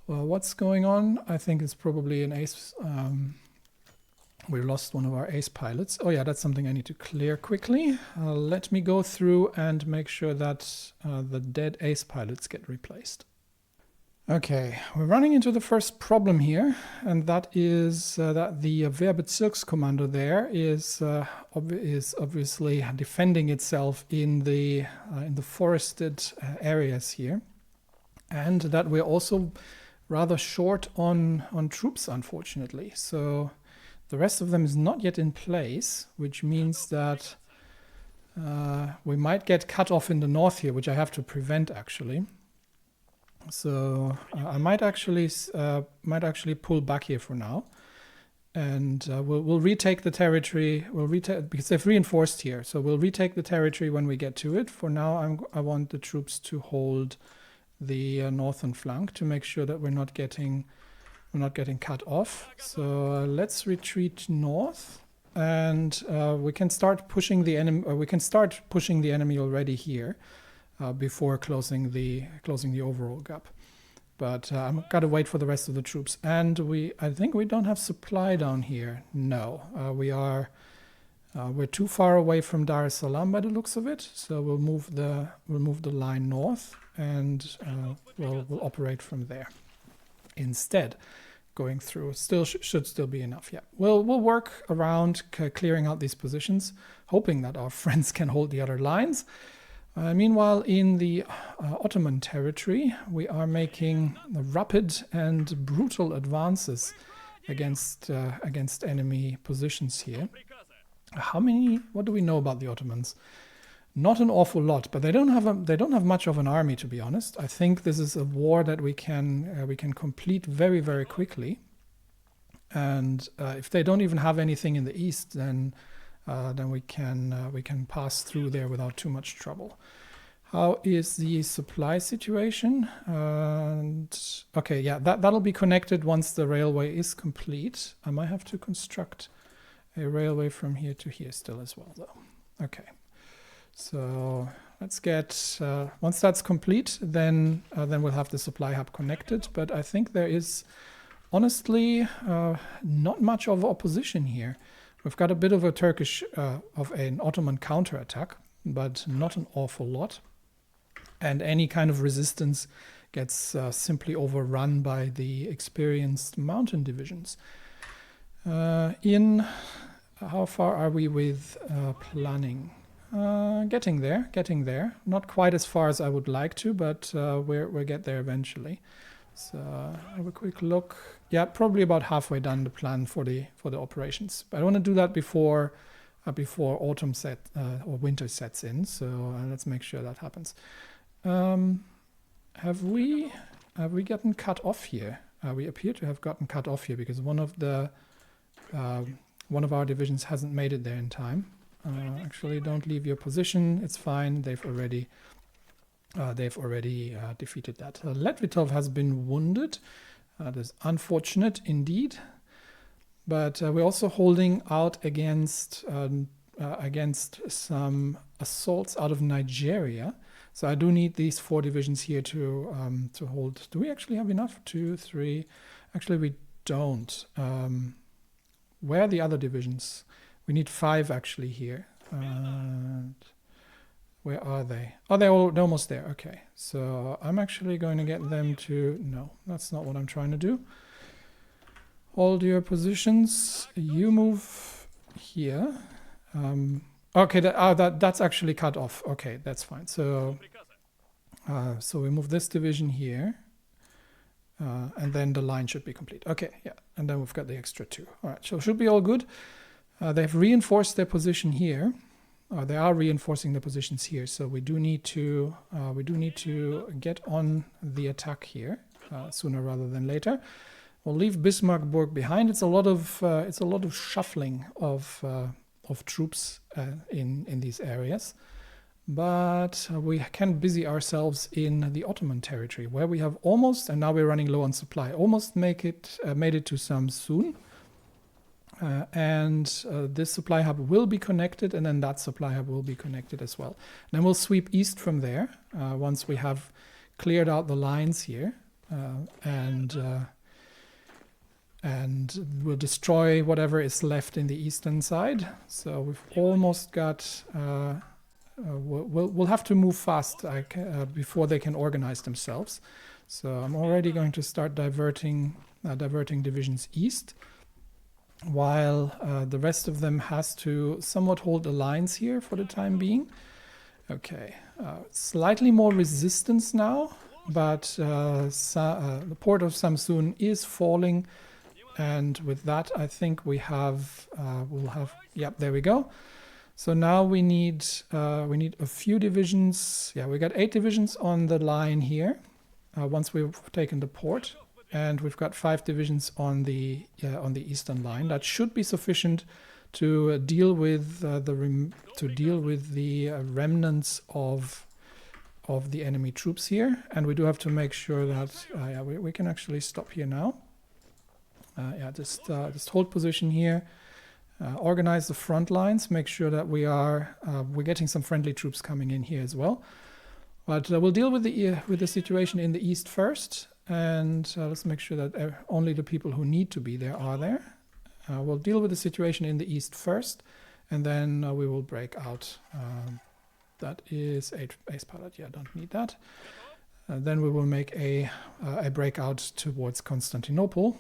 Well, what's going on? I think it's probably an ace. We lost one of our ace pilots. Oh yeah, that's something I need to clear quickly. Let me go through and make sure that the dead ace pilots get replaced. Okay, we're running into the first problem here, and that is that the Wehrbezirkskommando there is obviously defending itself in the forested areas here, and that we're also rather short on troops, unfortunately. So the rest of them is not yet in place, which means that we might get cut off in the north here, which I have to prevent, actually. So I might actually pull back here for now, and we'll retake the territory. Because they've reinforced here, so we'll retake the territory when we get to it. For now, I want the troops to hold the northern flank to make sure that we're not getting cut off. So let's retreat north, and we can start pushing the enemy. We can start pushing the enemy already here. Before closing the overall gap, but I've got to wait for the rest of the troops. And I think we don't have supply down here. No, we're too far away from Dar es Salaam by the looks of it. So we'll move the line north, and we'll operate from there instead. Going through should still be enough. Yeah, we'll work around clearing out these positions, hoping that our friends can hold the other lines. Meanwhile, in the Ottoman territory, we are making rapid and brutal advances against enemy positions here. What do we know about the Ottomans? Not an awful lot, but they don't have much of an army, to be honest. I think this is a war that we can complete very, very quickly. And if they don't even have anything in the east, then we can pass through there without too much trouble. How is the supply situation? And okay, yeah, that'll be connected once the railway is complete. I might have to construct a railway from here to here still as well, though. Okay, so let's get once that's complete, then we'll have the supply hub connected. But I think there is honestly not much of opposition here. We've got a bit of a Turkish of an Ottoman counterattack, but not an awful lot. And any kind of resistance gets simply overrun by the experienced mountain divisions. How far are we with planning? Getting there. Not quite as far as I would like to, but we'll get there eventually. So have a quick look. Yeah, probably about halfway done the plan for the operations. But I want to do that before autumn or winter sets in. So let's make sure that happens. Have we gotten cut off here? We appear to have gotten cut off here because one of our divisions hasn't made it there in time. Actually, don't leave your position. It's fine. They've already defeated that. Letvitov has been wounded. That is unfortunate indeed. But we're also holding out against some assaults out of Nigeria. So I do need these 4 divisions here to hold. Do we actually have enough? 2, 3. Actually, we don't. Where are the other divisions? We need 5 actually here. Where are they? Oh, they're almost there. Okay. So I'm actually going to get them to... No, that's not what I'm trying to do. Hold your positions. You move here. Okay, that's actually cut off. Okay, that's fine. So we move this division here. And then the line should be complete. Okay, yeah. And then we've got the extra 2. All right, so it should be all good. They've reinforced their position here. They are reinforcing the positions here. So we do need to get on the attack here sooner rather than later. We'll leave Bismarckburg behind. It's a lot of shuffling of troops in these areas. But we can busy ourselves in the Ottoman territory, where we have almost, and now we're running low on supply, almost made it to Samsun. And this supply hub will be connected, and then that supply hub will be connected as well. Then we'll sweep east from there once we have cleared out the lines here, and we'll destroy whatever is left in the eastern side. So we've almost got... We'll have to move fast before they can organize themselves. So I'm already going to start diverting divisions east, while the rest of them has to somewhat hold the lines here for the time being. Okay, slightly more resistance now, but the port of Samsun is falling, and with that I think we'll have. Yep, there we go. So now we need a few divisions. Yeah, we got 8 divisions on the line here. Once we've taken the port, and we've got 5 divisions on the eastern line. That should be sufficient to deal with the remnants of the enemy troops here. And we do have to make sure that we can actually stop here now. Just hold position here. Organize the front lines, make sure that we're getting some friendly troops coming in here as well. But we'll deal with the situation in the east first, and let's make sure that only the people who need to be there are there. We'll deal with the situation in the east first, and then we will break out. That is a ace pilot. Yeah, don't need that. Then we will make a breakout towards Constantinople.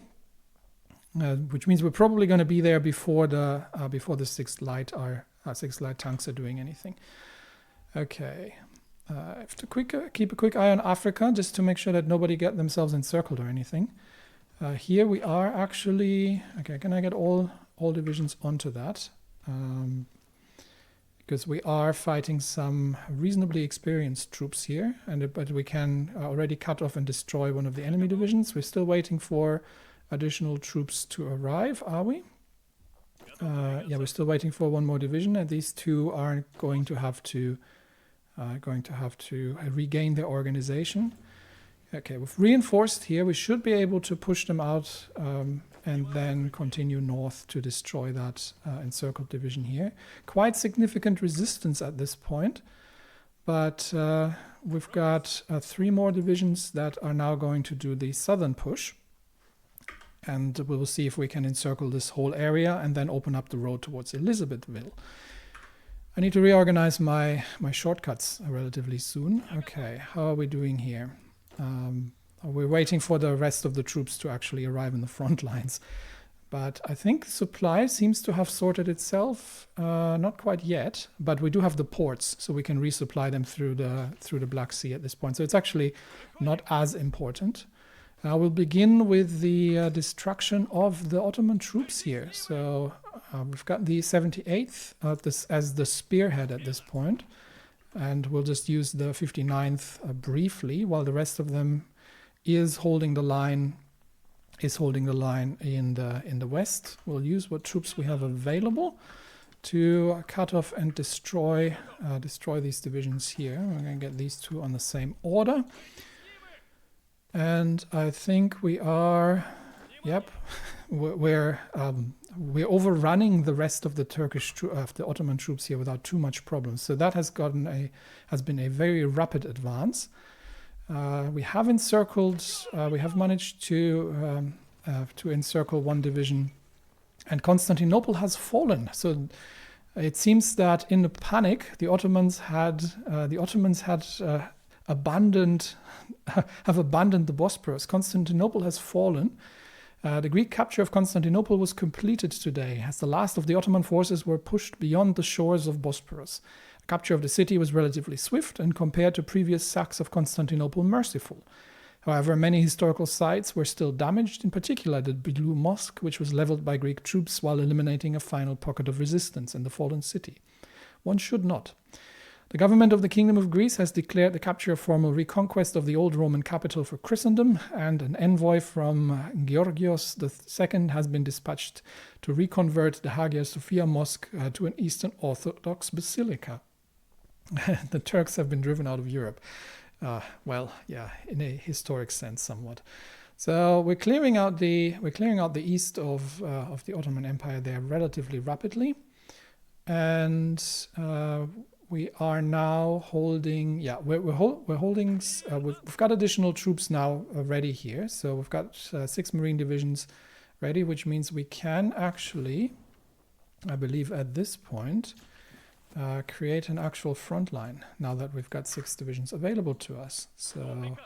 Which means we're probably going to be there before the 6th light tanks are doing anything. Okay, I have to keep a quick eye on Africa just to make sure that nobody get themselves encircled or anything. Here we are actually. Okay, can I get all divisions onto that? Because we are fighting some reasonably experienced troops here, but we can already cut off and destroy one of the enemy divisions. We're still waiting for additional troops to arrive, are we? Yeah, we're still waiting for one more division, and these 2 are going to have to going to have to regain their organization. Okay, we've reinforced here. We should be able to push them out and then continue north to destroy that encircled division here. Quite significant resistance at this point, but we've got 3 more divisions that are now going to do the southern push. And we will see if we can encircle this whole area and then open up the road towards Elizabethville. I need to reorganize my shortcuts relatively soon. Okay, how are we doing here? We're waiting for the rest of the troops to actually arrive in the front lines. But I think supply seems to have sorted itself. Not quite yet, but we do have the ports, so we can resupply them through the Black Sea at this point. So it's actually not as important. Now we'll begin with the destruction of the Ottoman troops here. So we've got the 78th as the spearhead at this point. And we'll just use the 59th briefly, while the rest of them is holding the line in the west. We'll use what troops we have available to cut off and destroy these divisions here. We're going to get these 2 on the same order. And I think we are, we're overrunning the rest of the the Ottoman troops here without too much problems. So that has been a very rapid advance. We have managed to encircle 1 division, and Constantinople has fallen. So it seems that in the panic, the Ottomans had abandoned the Bosporus. Constantinople has fallen. The Greek capture of Constantinople was completed today, as the last of the Ottoman forces were pushed beyond the shores of Bosporus. The capture of the city was relatively swift and, compared to previous sacks of Constantinople, merciful. However, many historical sites were still damaged, in particular the Blue Mosque, which was leveled by Greek troops while eliminating a final pocket of resistance in the fallen city. One should not. The government of the Kingdom of Greece has declared the capture of formal reconquest of the old Roman capital for Christendom, and an envoy from Georgios II has been dispatched to reconvert the Hagia Sophia Mosque to an Eastern Orthodox basilica. The Turks have been driven out of Europe. In a historic sense, somewhat. So we're clearing out the east of the Ottoman Empire there relatively rapidly, and we are now holding. We've got additional troops now ready here. So we've got 6 Marine divisions ready, which means we can actually, I believe, at this point, create an actual front line now that we've got 6 divisions available to us. So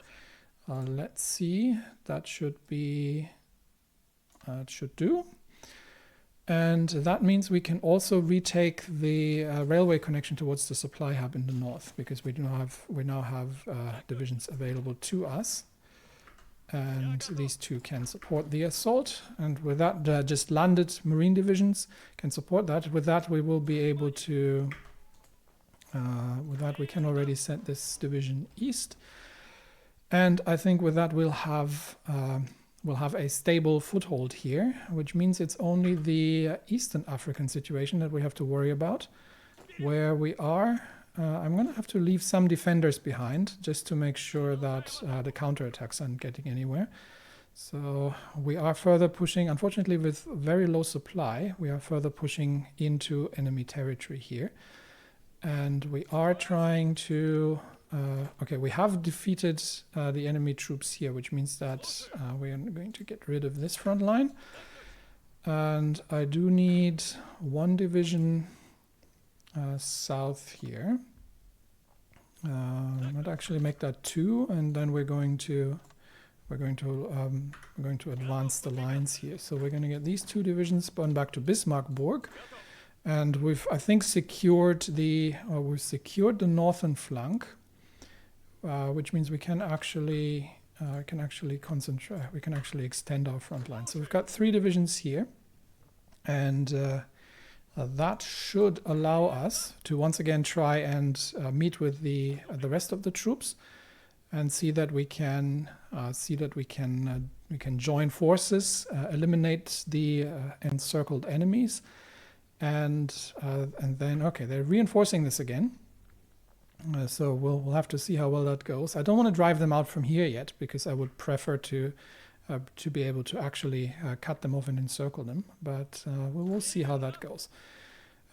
let's see, that should be, it should do. And that means we can also retake the railway connection towards the supply hub in the north, because we now have divisions available to us. And these 2 can support the assault, and with that, just landed Marine divisions can support that. With that, we will be able to. With that, we can already send this division east, and I think with that we'll have a stable foothold here, which means it's only the Eastern African situation that we have to worry about, where we are. I'm going to have to leave some defenders behind just to make sure that the counterattacks aren't getting anywhere. So we are further pushing, unfortunately with very low supply, we are further pushing into enemy territory here. And we are trying to, we have defeated the enemy troops here, which means that we are going to get rid of this front line. And I do need 1 division south here. I might actually make that 2, and then we're going to advance the lines here. So we're going to get these 2 divisions spun back to Bismarckburg, and we've, I think, secured the northern flank, which means we can actually concentrate. We can actually extend our front line. So we've got 3 divisions here, and that should allow us to once again try and meet with the rest of the troops and see that we can join forces, eliminate the encircled enemies, and then they're reinforcing this again. So we'll have to see how well that goes. I don't want to drive them out from here yet because I would prefer to be able to actually cut them off and encircle them. But we'll see how that goes.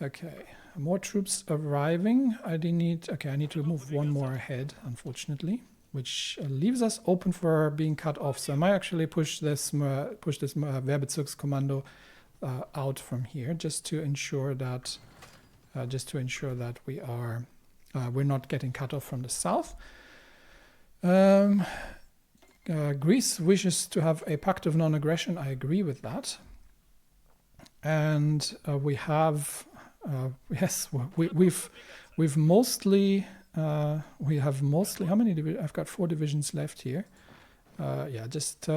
Okay, more troops arriving. I need to move one more ahead, unfortunately, which leaves us open for being cut off. So I might actually push this Wehrbezirkskommando out from here, just to ensure that we're not getting cut off from the south. Greece wishes to have a pact of non-aggression. I agree with that. And we have, yes, we've mostly, we have mostly, how many divisions? I've got 4 divisions left here. Yeah, just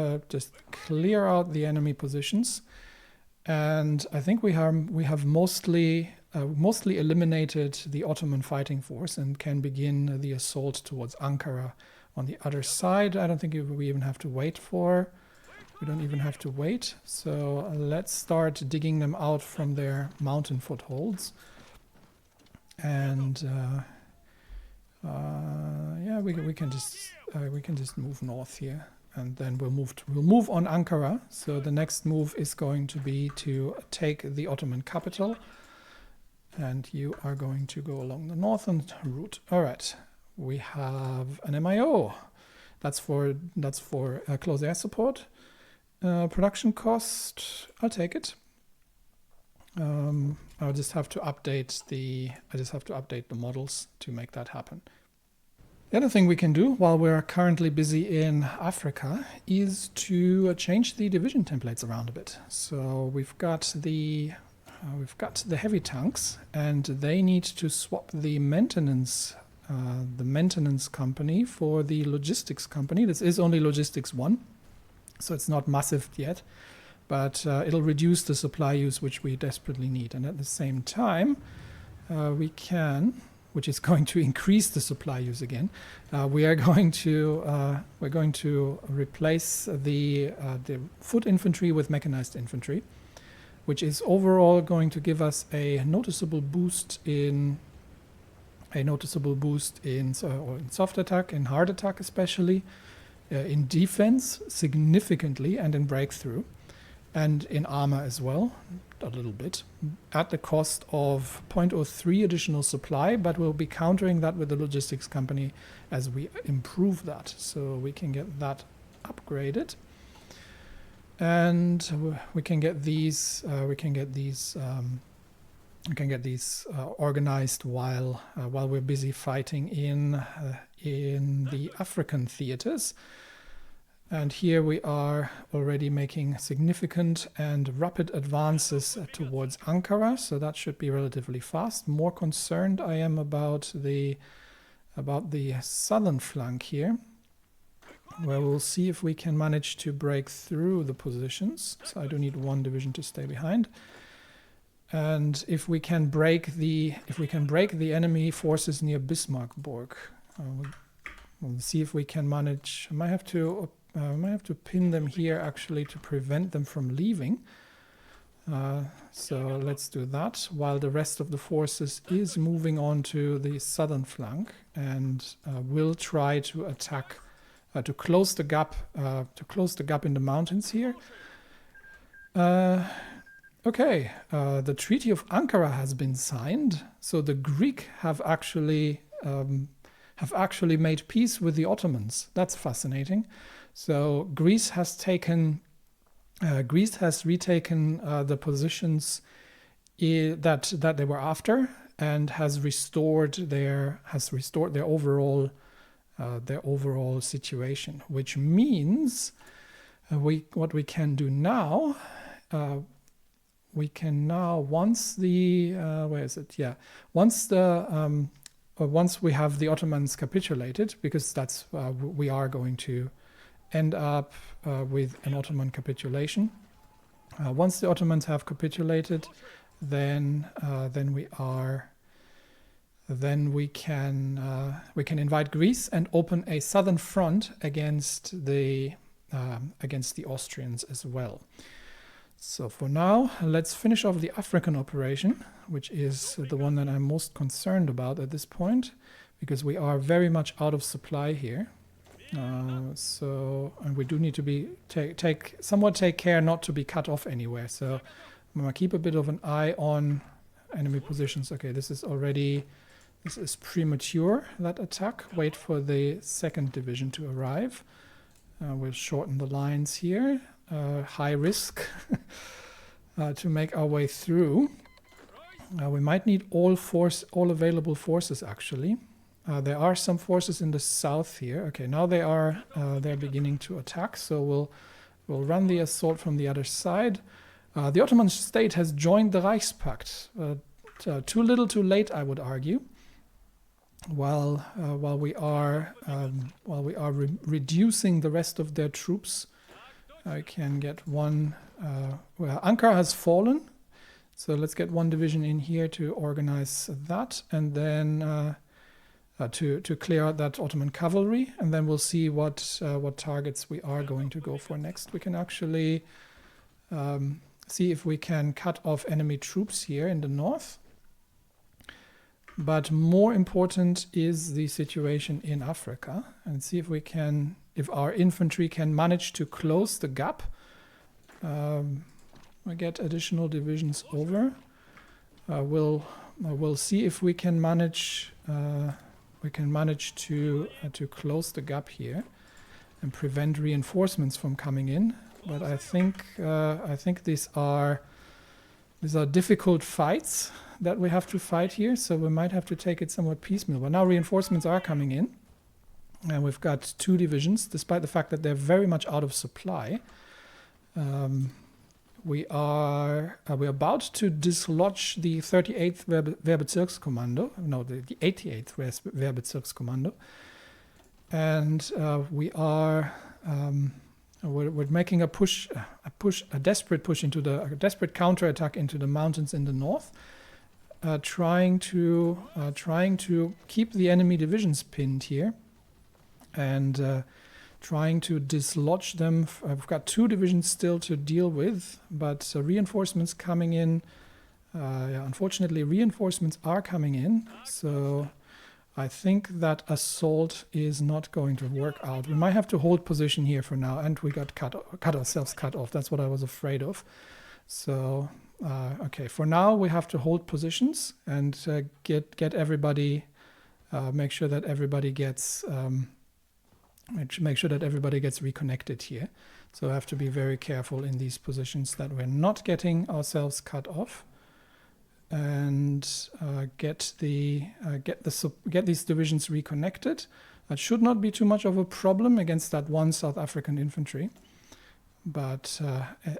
clear out the enemy positions. And I think we have mostly eliminated the Ottoman fighting force and can begin the assault towards Ankara on the other side. I don't think we even have to wait for. We don't even have to wait. So let's start digging them out from their mountain footholds. And yeah, we can just move north here, and then we'll move on Ankara. So the next move is going to be to take the Ottoman capital, and you are going to go along the northern route. All right, we have an MIO. That's for close air support. Production cost, I'll take it. I'll just have to update the models to make that happen. The other thing we can do while we're currently busy in Africa is to change the division templates around a bit. So we've got the heavy tanks, and they need to swap the maintenance company for the logistics company. This is only logistics 1, so it's not massive yet, but it'll reduce the supply use, which we desperately need. And at the same time, we can, which is going to increase the supply use again. We're going to replace the foot infantry with mechanized infantry, which is overall going to give us a noticeable boost in soft attack, in hard attack especially, in defense significantly, and in breakthrough, and in armor as well, a little bit, at the cost of 0.03 additional supply, but we'll be countering that with the logistics company as we improve that, so we can get that upgraded. And we can get these organized while we're busy fighting in the African theaters. And here we are already making significant and rapid advances towards Ankara, so that should be relatively fast. More concerned I am about the southern flank here, where we'll see if we can manage to break through the positions. So I do need 1 division to stay behind. And if we can break the enemy forces near Bismarckburg, we'll see if we can manage. I might have to pin them here actually to prevent them from leaving. So let's do that while the rest of the forces is moving on to the southern flank, and we'll try to attack. To close the gap in the mountains here. Okay, the Treaty of Ankara has been signed, so the Greek have actually made peace with the Ottomans. That's fascinating. So Greece has retaken the positions that they were after, and has restored their overall situation, which means what we can do now, once we have the Ottomans capitulated, because that's we are going to end up with an Ottoman capitulation. Once the Ottomans have capitulated, then we can invade Greece and open a southern front against the Austrians as well. So for now, let's finish off the African operation, which is the one that I'm most concerned about at this point, because we are very much out of supply here. And we do need to take care not to be cut off anywhere. So I'm gonna keep a bit of an eye on enemy positions. Okay, this is premature, that attack. Wait for the 2nd division to arrive. We'll shorten the lines here. High risk to make our way through. We might need all available forces actually. There are some forces in the south here. Okay, now they're beginning to attack, so we'll run the assault from the other side. The Ottoman state has joined the Reichspakt. Too little, too late, I would argue. While we are reducing the rest of their troops, I can get one. Well, Ankara has fallen, so let's get one division in here to organize that, and then to clear out that Ottoman cavalry, and then we'll see what targets we are going to go for next. We can actually see if we can cut off enemy troops here in the north. But more important is the situation in Africa, and see if our infantry can manage to close the gap. We get additional divisions over. We'll see if we can manage to close the gap here and prevent reinforcements from coming in. But I think these are difficult fights that we have to fight here, so we might have to take it somewhat piecemeal. But now reinforcements are coming in, and we've got 2 divisions, despite the fact that they're very much out of supply. We're about to dislodge the 38th Wehrbezirkskommando, no, the 88th Wehrbezirkskommando, and we're making a desperate push into a desperate counterattack into the mountains in the north, trying to keep the enemy divisions pinned here, and trying to dislodge them. I've got 2 divisions still to deal with, but reinforcements coming in. Unfortunately, reinforcements are coming in, so I think that assault is not going to work out. We might have to hold position here for now, and we got cut ourselves cut off. That's what I was afraid of. So okay, for now we have to hold positions and get everybody, make sure that everybody gets reconnected here. So I have to be very careful in these positions that we're not getting ourselves cut off, and get these divisions reconnected. That should not be too much of a problem against that one South African infantry. But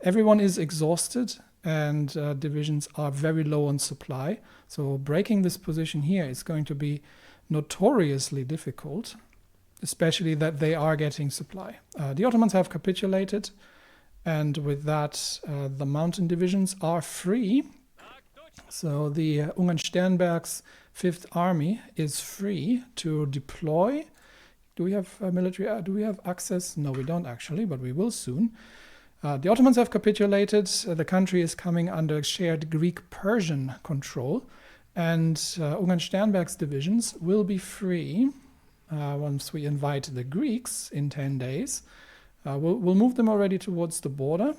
everyone is exhausted, and divisions are very low on supply. So breaking this position here is going to be notoriously difficult, especially that they are getting supply. The Ottomans have capitulated, and with that the mountain divisions are free. So the Ungarn Sternberg's 5th Army is free to deploy. Do we have military? Do we have access? No, we don't actually, but we will soon. The Ottomans have capitulated. The country is coming under shared Greek-Persian control, and Ungarn Sternberg's divisions will be free once we invite the Greeks in 10 days. We'll move them already towards the border.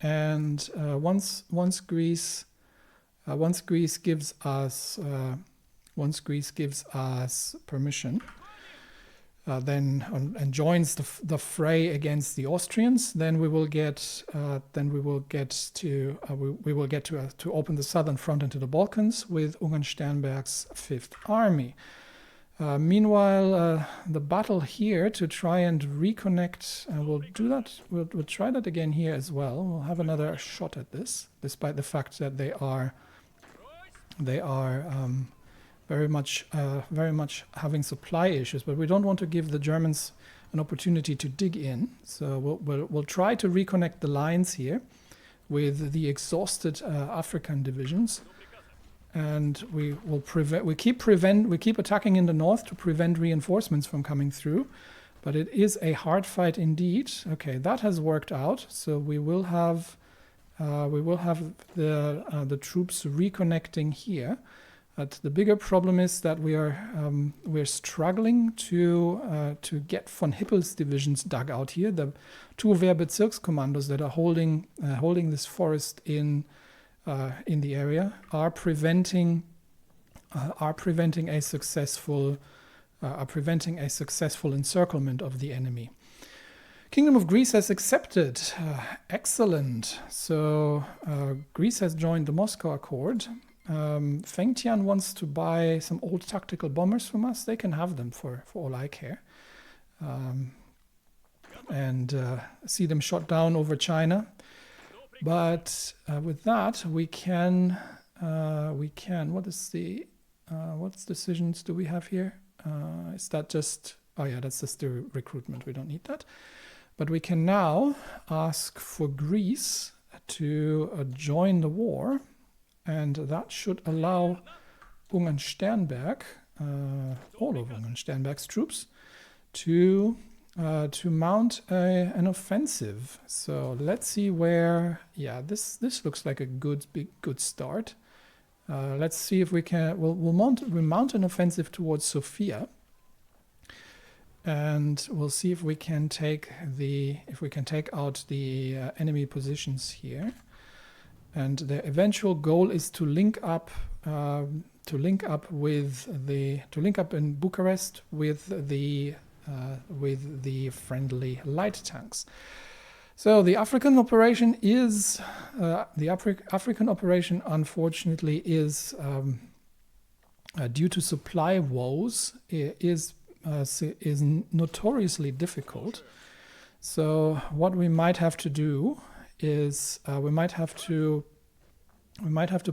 And once Greece gives us permission, and joins the fray against the Austrians, then we will get to open the southern front into the Balkans with Ungarn Sternberg's 5th Army. Meanwhile, the battle here to try and reconnect, we'll do that. We'll try that again here as well. We'll have another shot at this, despite the fact that they are very much having supply issues. But we don't want to give the Germans an opportunity to dig in. So we'll try to reconnect the lines here with the exhausted African divisions. And we keep attacking in the north to prevent reinforcements from coming through, but it is a hard fight indeed. Okay, that has worked out. So we will have the troops reconnecting here. But the bigger problem is that we're struggling to get von Hippel's divisions dug out here. The two Wehrbezirkskommandos that are holding this forest in the area are preventing a successful encirclement of the enemy. Kingdom of Greece has accepted. Excellent. So Greece has joined the Moscow Accord. Feng Tian wants to buy some old tactical bombers from us. They can have them for all I care. And see them shot down over China. But with that, we can. What decisions do we have here? Is that just? Oh yeah, that's just the recruitment. We don't need that. But we can now ask for Greece to join the war, and that should allow Ungarn Sternberg, all of Ungarn Sternberg's troops, to mount an offensive. So let's see where. Yeah, this looks like a good start. Let's see if we can. We'll mount an offensive towards Sofia, and we'll see if we can take out the enemy positions here. And the eventual goal is to link up in Bucharest with the friendly light tanks. So the African operation is unfortunately is due to supply woes is notoriously difficult. So what we might have to do is we might have to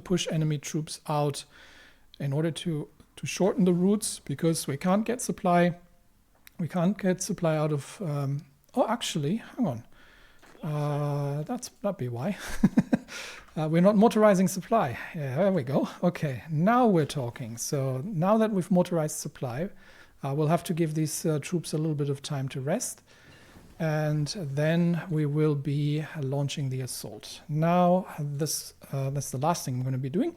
push enemy troops out in order to shorten the routes, because we can't get supply. We can't get supply out of. Oh, actually, hang on. That'd be why. We're not motorizing supply. Yeah, there we go. Okay, now we're talking. So now that we've motorized supply, we'll have to give these troops a little bit of time to rest, and then we will be launching the assault. Now, that's the last thing we're going to be doing.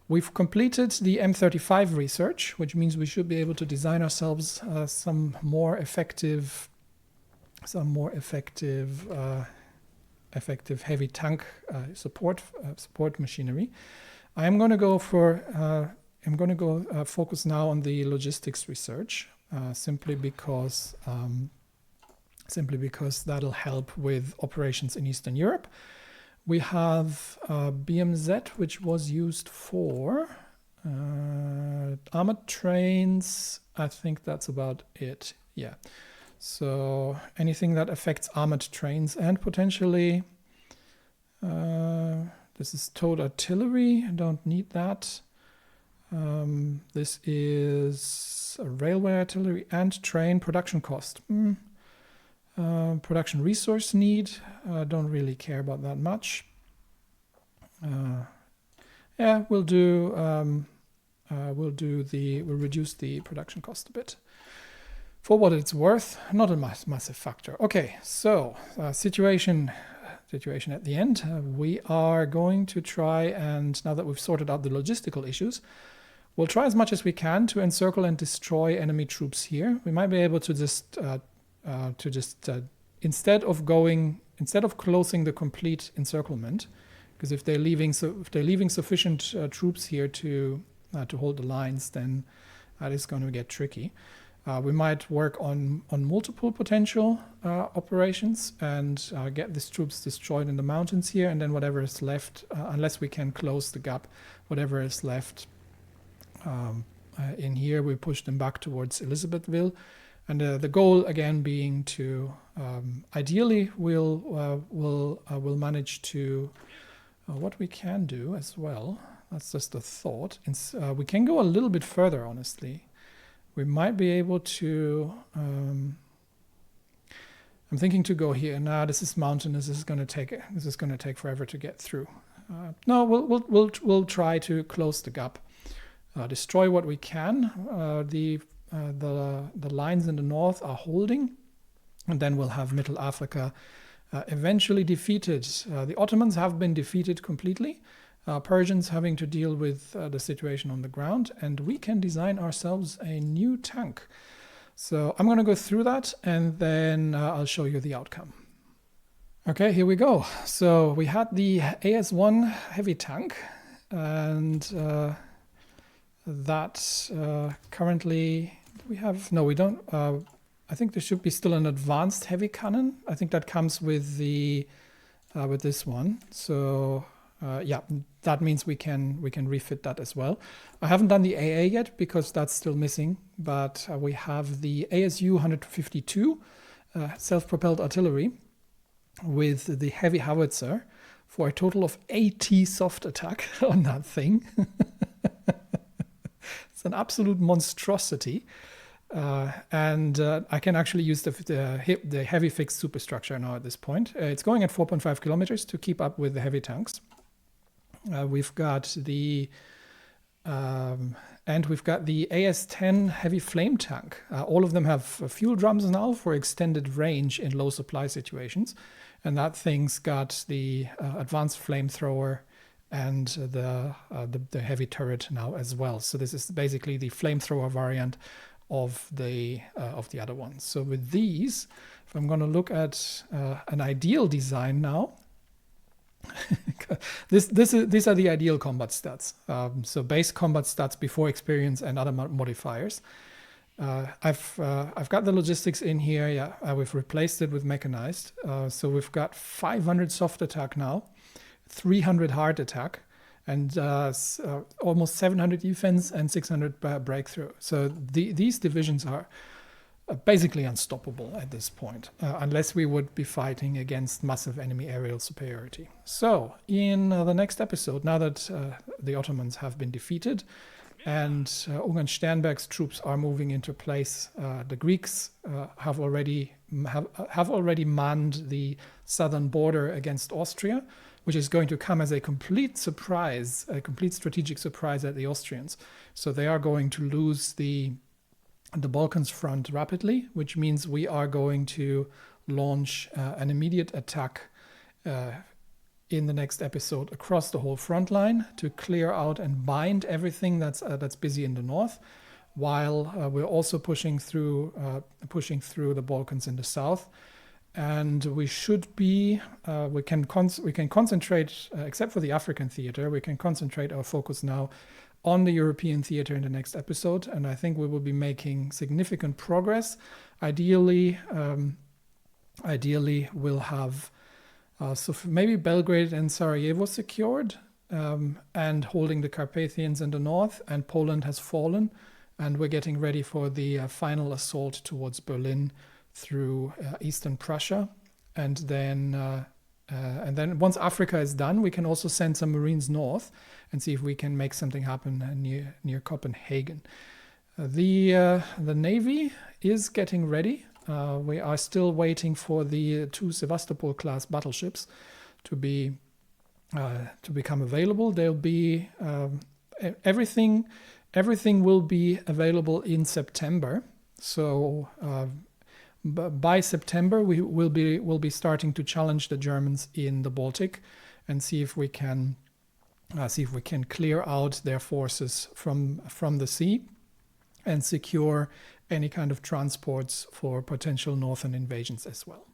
We've completed the M35 research, which means we should be able to design ourselves some more effective heavy tank support machinery. I'm going to go focus now on the logistics research, simply because that'll help with operations in Eastern Europe. We have BMZ, which was used for armored trains. I think that's about it. Yeah. So anything that affects armored trains, and potentially this is towed artillery. I don't need that. This is a railway artillery and train production cost. Production resource need. Don't really care about that much. Yeah, we'll reduce the production cost a bit. For what it's worth, not a massive factor. Okay, so situation at the end. We are going to try, and now that we've sorted out the logistical issues, we'll try as much as we can to encircle and destroy enemy troops here. We might be able to just instead of closing the complete encirclement, because if they're leaving sufficient troops here to hold the lines, then that is going to get tricky. We might work on multiple potential operations and get these troops destroyed in the mountains here, and then whatever is left, unless we can close the gap, whatever is left in here, we push them back towards Elizabethville. And the goal again being to ideally we'll manage to what we can do as well. That's just a thought. We can go a little bit further, honestly. We might be able to. I'm thinking to go here. Nah, this is mountainous. This is going to take forever to get through. No, we'll try to close the gap, destroy what we can. The lines in the north are holding, and then we'll have Middle Africa eventually defeated. The Ottomans have been defeated completely. Persians having to deal with the situation on the ground, and we can design ourselves a new tank. So I'm going to go through that, and then I'll show you the outcome. Okay, here we go. So we had the AS1 heavy tank, and that currently we have, no, we don't. I think there should be still an advanced heavy cannon. I think that comes with the with this one. So yeah, that means we can refit that as well. I haven't done the AA yet because that's still missing, but we have the ASU 152 self-propelled artillery with the heavy howitzer for a total of 80 soft attack on that thing. It's an absolute monstrosity. And I can actually use the heavy fixed superstructure now at this point. It's going at 4.5 kilometers to keep up with the heavy tanks. We've got the AS-10 heavy flame tank. All of them have fuel drums now for extended range in low supply situations, and that thing's got the advanced flamethrower and the heavy turret now as well. So this is basically the flamethrower variant of the other ones. So with these, if I'm going to look at an ideal design now, these are the ideal combat stats. So base combat stats before experience and other modifiers. I've got the logistics in here. Yeah, we've replaced it with mechanized. So we've got 500 soft attack now, 300 hard attack, and almost 700 defense and 600 breakthrough. So these divisions are basically unstoppable at this point, unless we would be fighting against massive enemy aerial superiority. So in the next episode, now that the Ottomans have been defeated and Ungarn Sternberg's troops are moving into place, the Greeks have already manned the southern border against Austria, which is going to come as a complete surprise, a complete strategic surprise at the Austrians. So they are going to lose the Balkans front rapidly, which means we are going to launch an immediate attack in the next episode across the whole front line to clear out and bind everything that's busy in the north, while we're also pushing through the Balkans in the south. And we should be, we can concentrate, except for the African theater, we can concentrate our focus now on the European theater in the next episode. And I think we will be making significant progress. Ideally, we'll have maybe Belgrade and Sarajevo secured, and holding the Carpathians in the north, and Poland has fallen. And we're getting ready for the final assault towards Berlin through eastern Prussia, and then once Africa is done, we can also send some Marines north and see if we can make something happen near Copenhagen. The Navy is getting ready. We are still waiting for the 2 Sevastopol class battleships to become available. They'll be everything will be available in September. So by September, we'll be starting to challenge the Germans in the Baltic and see if we can clear out their forces from the sea and secure any kind of transports for potential northern invasions as well.